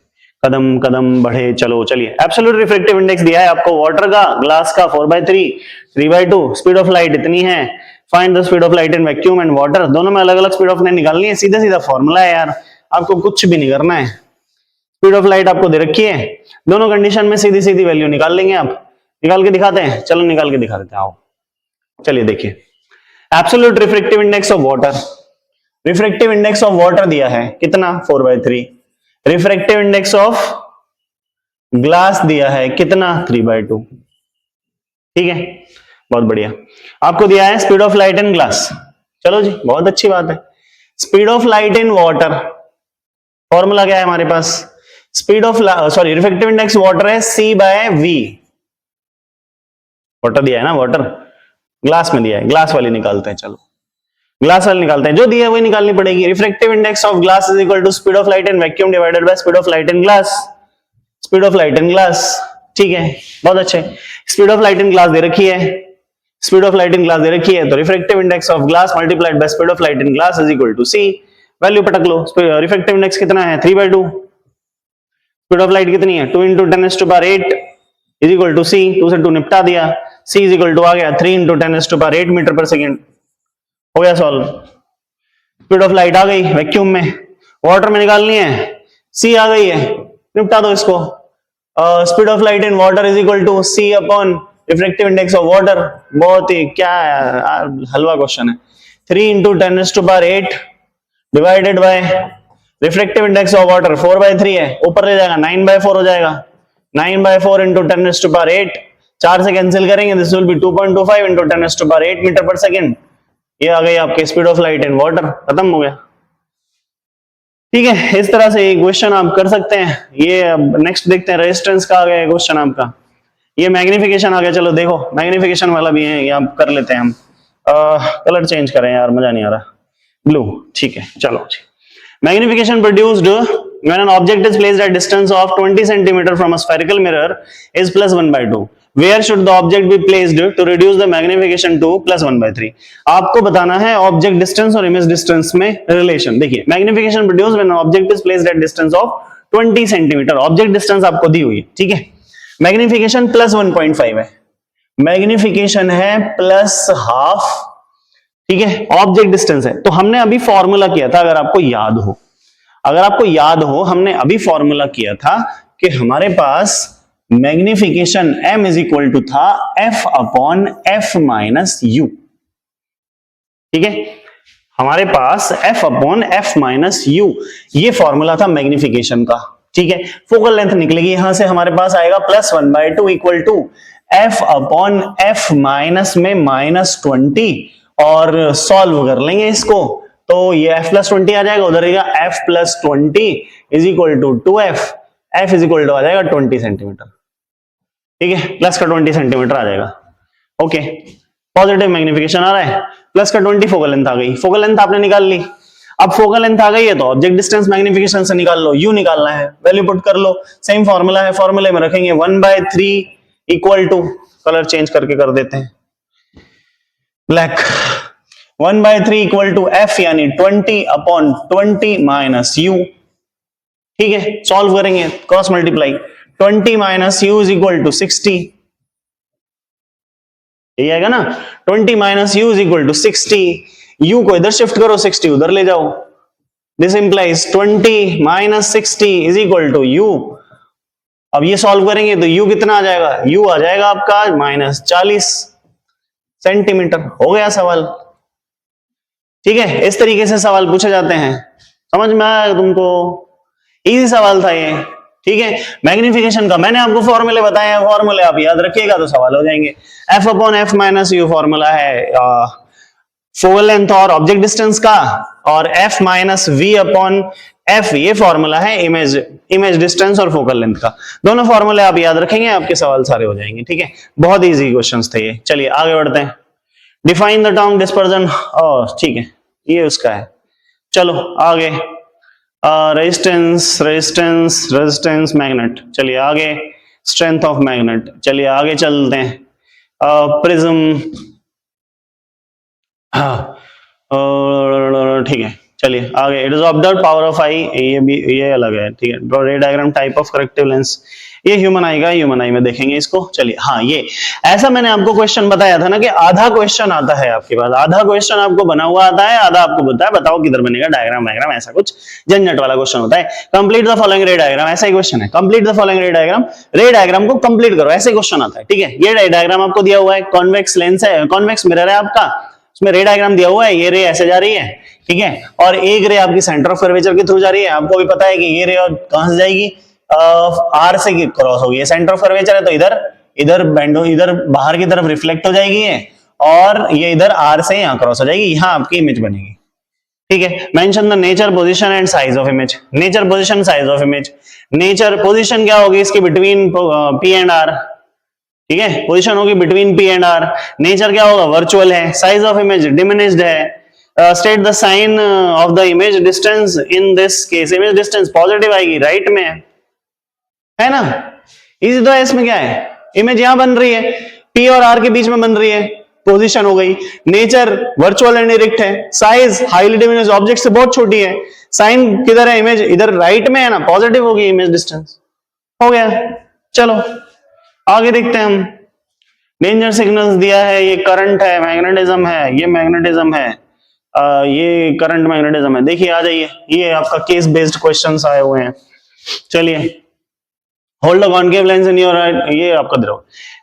कदम कदम बढ़े चलो। चलिए, एब्सोल्यूट रिफ्रैक्टिव इंडेक्स दिया है आपको वाटर का, ग्लास का 4/3, 3/2, स्पीड ऑफ लाइट इतनी है, find the speed of light in vacuum and water, दोनों में अलग अलग स्पीड ऑफ लाइट निकालनी है, सीधा सीधा फॉर्मूला है यार, आपको कुछ भी नहीं करना है। स्पीड ऑफ लाइट आपको दे रखी है, दोनों कंडीशन में सीधी सीधी वैल्यू निकाल लेंगे। आप निकाल के दिखाते हैं, चलो निकाल के दिखा देते हैं, आओ। चलिए देखिए, absolute refractive index of water, refractive index of water दिया है कितना 4/3, रिफ्रैक्टिव इंडेक्स ऑफ ग्लास दिया है कितना 3/2। ठीक है, बहुत बढ़िया। आपको दिया है speed of light in glass, चलो जी बहुत अच्छी बात है। Speed of light in water, formula क्या है हमारे पास, speed of refractive index water है C/V, वाटर दिया है ना, वाटर ग्लास में दिया है, ग्लास वाली निकालते हैं, चलो ग्लास वाली निकालते हैं, जो दिया है वही निकालनी पड़ेगी। Refractive index of glass is equal to speed of light in vacuum divided by speed of light in glass, speed of light in glass. ठीक है, बहुत अच्छे। Speed of light in glass दे रखी है, speed of light in glass दे रखी है, तो refractive index of glass multiplied by speed of light in glass is equal to C। Value पटक लो, रिफ्रैक्टिव इंडेक्स कितना है 3/2, स्पीड ऑफ लाइट कितनी है 2 × 10⁸ इज इक्वल टू C, 2 से 2 निपटा दिया, C इज इक्वल टू आ गया 3 × 10⁸ मीटर पर सेकेंड, हो गया सॉल्व। स्पीड ऑफ लाइट आ गई वैक्यूम में, वाटर में निकालनी है, C आ गई है, निपटा दो इसको। Speed of light in water is equal to C upon refractive index of water, बहुत ही क्या हलवा क्वेश्चन है। 3 × 10⁸ divided by refractive index of water 4/3 है, ऊपर ले जाएगा 9/4 हो जाएगा, 9/4 × 10⁸, 4 से कैंसिल करेंगे, दिस विल बी 2.25 × 10⁸ मीटर पर सेकेंड। ये आ गई आपके speed of light in water, खत्म हो गया। ठीक है, इस तरह से क्वेश्चन आप कर सकते हैं। ये अब नेक्स्ट देखते हैं, रेजिस्टेंस का आ गया क्वेश्चन आपका, ये मैग्निफिकेशन आ गया। चलो देखो मैग्निफिकेशन वाला भी है, ये आप कर लेते हैं हम। कलर चेंज करें यार, मजा नहीं आ रहा, ब्लू। ठीक है, चलो जी। Magnification produced when an object is placed at distance of 20 cm from a spherical mirror is +1/2. Where should the object be placed to reduce the magnification to +1/3? आपको बताना है ऑब्जेक्ट डिस्टेंस और इमेज डिस्टेंस में relation. देखिए, magnification produce when object is placed at distance of 20 centimetre, object distance आपको दी हुई है। ठीक है, मैग्निफिकेशन +1.5 है, मैग्निफिकेशन है +½ ठीक है, ऑब्जेक्ट डिस्टेंस है। तो हमने अभी फॉर्मूला किया था, अगर आपको याद हो, हमने अभी फॉर्मूला किया था कि हमारे पास magnification m is equal to था f/f-u। ठीक है, हमारे पास f/f-u ये फॉर्मूला था मैग्निफिकेशन का। ठीक है, फोकल लेंथ निकलेगी यहां से हमारे पास आएगा +1/2 equal to f upon f minus में -20 और सॉल्व कर लेंगे इसको तो ये f + 20 आ जाएगा, उधर रहेगा f + 20 is equal to 2f, f is equal to आ जाएगा 20 सेंटीमीटर, ठीक है, प्लस का 20 सेंटीमीटर आ जाएगा। ओके, पॉजिटिव मैग्निफिकेशन आ रहा है, प्लस का 20 फोकल लेंथ आ गई, फोकल लेंथ आपने निकाल ली। अब फोकल लेंथ आ गई है तो ऑब्जेक्ट डिस्टेंस मैग्निफिकेशन से निकाल लो, u निकालना है, वैल्यू पुट कर लो, सेम फॉर्मूला है, फॉर्मूले में रखेंगे 1/3 इक्वल टू, कलर चेंज करके कर देते हैं ब्लैक, 1/3 इक्वल टू f यानी 20 अपॉन 20 माइनस u, ठीक है, सॉल्व करेंगे cross multiply, 20 minus u is equal to 60, यही आएगा ना, 20 minus u is equal to 60, u को इधर शिफ्ट करो, 60 उधर ले जाओ, this implies 20 minus 60 is equal to u। अब ये सॉल्व करेंगे तो u कितना आ जाएगा, u आ जाएगा आपका -40 सेंटीमीटर। हो गया सवाल, ठीक है, इस तरीके से सवाल पूछे जाते हैं, समझ में आया तुमको, इजी सवाल था ये, ठीक है। मैग्निफिकेशन का मैंने आपको फॉर्मूले बताए हैं, फॉर्मूले आप याद रखिएगा तो सवाल हो जाएंगे। f upon f minus you formula है फोकल लेंथ और ऑब्जेक्ट डिस्टेंस का, और f minus v upon f ये फॉर्मूला है इमेज डिस्टेंस और फोकल लेंथ का। दोनों फॉर्मूले आप याद रखेंगे, आपके सवाल सारे हो जाएंगे, ठीक है। बहुत इजी क्वेश्चंस थे ये। चलिए आगे बढ़ते हैं। डिफाइन द टर्म डिस्पर्जन, ठीक है, ये उसका है। चलो आगे, रेजिस्टेंस मैग्नेट, चलिए आगे, स्ट्रेंथ ऑफ मैग्नेट, चलिए आगे चलते हैं। प्रिज्म, ठीक है, चलिए आगे। It is observe power of eye, ये अलग है, ठीक है। Draw ray diagram type of corrective lens, ये ह्यूमन आई का, ह्यूमन आई में देखेंगे इसको। चलिए हाँ, ये ऐसा मैंने आपको क्वेश्चन बताया था ना कि आधा क्वेश्चन आता है आपके पास, आधा क्वेश्चन आपको बना हुआ आता है, आधा आपको बताया बताओ किधर बनेगा डायग्राम वायग्राम, ऐसा कुछ झंझट वाला क्वेश्चन होता है। कंप्लीट द फॉलोइंग रे डायग्राम, ऐसा ही क्वेश्चन है, कंप्लीट द फॉलोइंग रे डायग्राम, रे डायग्राम को कंप्लीट करो, ऐसे क्वेश्चन आता है, ठीक है। ये डायग्राम आपको दिया हुआ है, कॉन्वेक्स लेंस है, कॉन्वेक्स मिरर है आपका, उसमें रे डायग्राम दिया हुआ है, ये रे ऐसे जा रही है, ठीक है, और एक रे आपकी सेंटर ऑफ कर्वेचर के थ्रू जा रही है। आपको भी पता है कि ये रे कहां से जाएगी, आर से क्रॉस होगी, सेंटर ऑफ कर्वेचर है तो इधर बेंड, इधर बाहर की तरफ रिफ्लेक्ट हो जाएगी ये, और ये इधर आर से यहां क्रॉस हो जाएगी, यहां आपकी इमेज बनेगी, ठीक है। Mention the nature, position and size of image. Nature, position, size of image. Nature position क्या होगी इसकी, बिटवीन पी एंड आर, ठीक है, पोजीशन होगी between P and R. Nature क्या होगा, वर्चुअल है। साइज ऑफ इमेज डिमिनिश्ड है। State the sign of the image distance in this case, image distance positive आएगी, राइट में है ना, इसी तो इसमें क्या है, इमेज यहां बन रही है, पी और आर के बीच में बन रही है, पोजीशन हो गई। नेचर वर्चुअल एंड इरेक्ट है। साइज हाईली डिमिनिश्ड, ऑब्जेक्ट से बहुत छोटी है। साइन किधर है, इमेज इधर राइट में है ना, पॉजिटिव होगी इमेज डिस्टेंस, हो गया। चलो आगे देखते हैं हम। डेंजर सिग्नल्स दिया है, ये करंट है, मैग्नेटिज्म है, ये मैग्नेटिज्म है, ये करंट मैग्नेटिज्म है। देखिए आ जाइए, ये आपका केस बेस्ड क्वेश्चंस आए हुए हैं। चलिए, hold the concave lens in your, ये आपका दे रहा,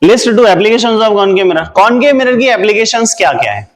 list two applications of concave mirror. Concave mirror की एप्लीकेशंस क्या क्या है।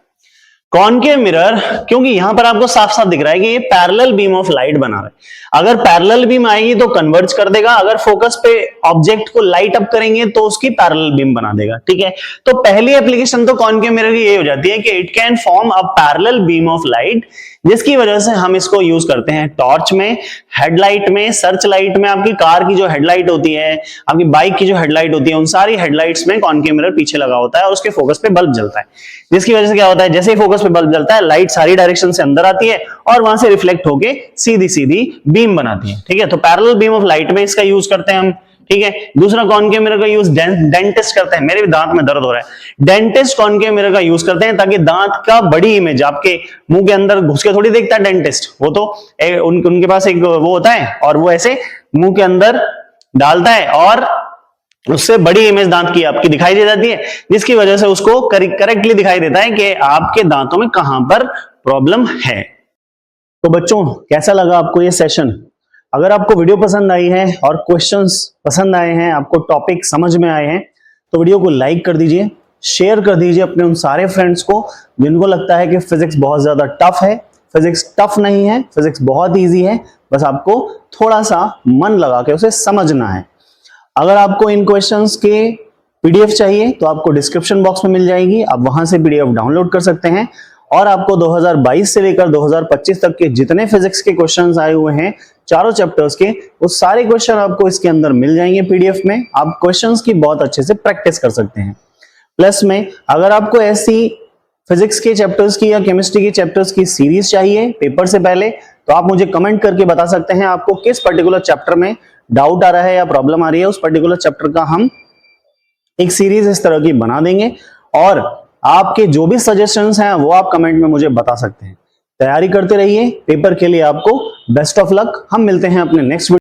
कॉनकेव मिरर, क्योंकि यहां पर आपको साफ साफ दिख रहा है कि ये पैरेलल बीम ऑफ लाइट बना रहा है। अगर पैरेलल बीम आएगी तो कन्वर्ज कर देगा, अगर फोकस पे ऑब्जेक्ट को लाइट अप करेंगे तो उसकी पैरेलल बीम बना देगा, ठीक है। तो पहली एप्लीकेशन तो कॉनकेव मिरर की ये हो जाती है कि it can form a parallel beam of light, जिसकी वजह से हम इसको यूज करते हैं टॉर्च में, हेडलाइट में, सर्च लाइट में। आपकी कार की जो हेडलाइट होती है, आपकी बाइक की जो हेडलाइट होती है, उन सारी हेडलाइट्स में कॉनकेव मिरर पीछे लगा होता है और उसके फोकस पे बल्ब जलता है, जिसकी वजह से क्या होता है, जैसे ही फोकस पे बल्ब जलता है, लाइट सारी डायरेक्शन से अंदर आती है और वहां से रिफ्लेक्ट होके सीधी सीधी बीम बनाती है, ठीक है। तो पैरेलल बीम ऑफ लाइट में इसका यूज करते हैं हम, ठीक है। दूसरा कॉनकेव मिरर का यूज डेंटिस्ट करते हैं, मेरे भी दांत में दर्द हो रहा है, डेंटिस्ट कॉनकेव मिरर का यूज करते हैं ताकि दांत का बड़ी इमेज आपके मुंह के अंदर घुस के थोड़ी देखता है डेंटिस्ट, वो तो उनके पास एक वो होता है और वो ऐसे मुंह के अंदर डालता है और उससे बड़ी इमेज दांत की आपकी दिखाई दे जाती है, जिसकी वजह से उसको करेक्टली दिखाई देता है कि आपके दांतों में कहां पर प्रॉब्लम है। तो बच्चों, कैसा लगा आपको ये सेशन? अगर आपको वीडियो पसंद आई है और क्वेश्चंस पसंद आए हैं, आपको टॉपिक समझ में आए हैं, तो वीडियो को लाइक कर दीजिए, शेयर कर दीजिए अपने उन सारे फ्रेंड्स को जिनको लगता है कि फिजिक्स बहुत ज्यादा टफ है, फिजिक्स टफ नहीं है, फिजिक्स बहुत इजी है, बस आपको थोड़ा सा मन लगा के उसे समझना है। अगर आपको इन क्वेश्चंस के पीडीएफ चाहिए तो आपको डिस्क्रिप्शन बॉक्स में मिल जाएगी, आप वहां से पीडीएफ डाउनलोड कर सकते हैं। और आपको 2022 से लेकर 2025 तक के जितने फिजिक्स के क्वेश्चंस आए हुए हैं चारों चैप्टर्स के, वो सारे क्वेश्चन आपको इसके अंदर मिल जाएंगे पीडीएफ में। आप क्वेश्चंस की बहुत अच्छे से प्रैक्टिस कर सकते हैं। प्लस में अगर आपको ऐसी फिजिक्स के चैप्टर्स की या केमिस्ट्री के चैप्टर्स की सीरीज चाहिए पेपर से पहले, तो आप मुझे कमेंट करके बता सकते हैं आपको किस पर्टिकुलर चैप्टर में डाउट आ रहा है या प्रॉब्लम आ रही है। उस पर्टिकुलर चैप्टर का हम एक सीरीज इस तरह की बना देंगे, और आपके जो भी सजेशंस हैं वो आप कमेंट में मुझे बता सकते हैं। तैयारी करते रहिए पेपर के लिए, आपको बेस्ट ऑफ लक। हम मिलते हैं अपने नेक्स्ट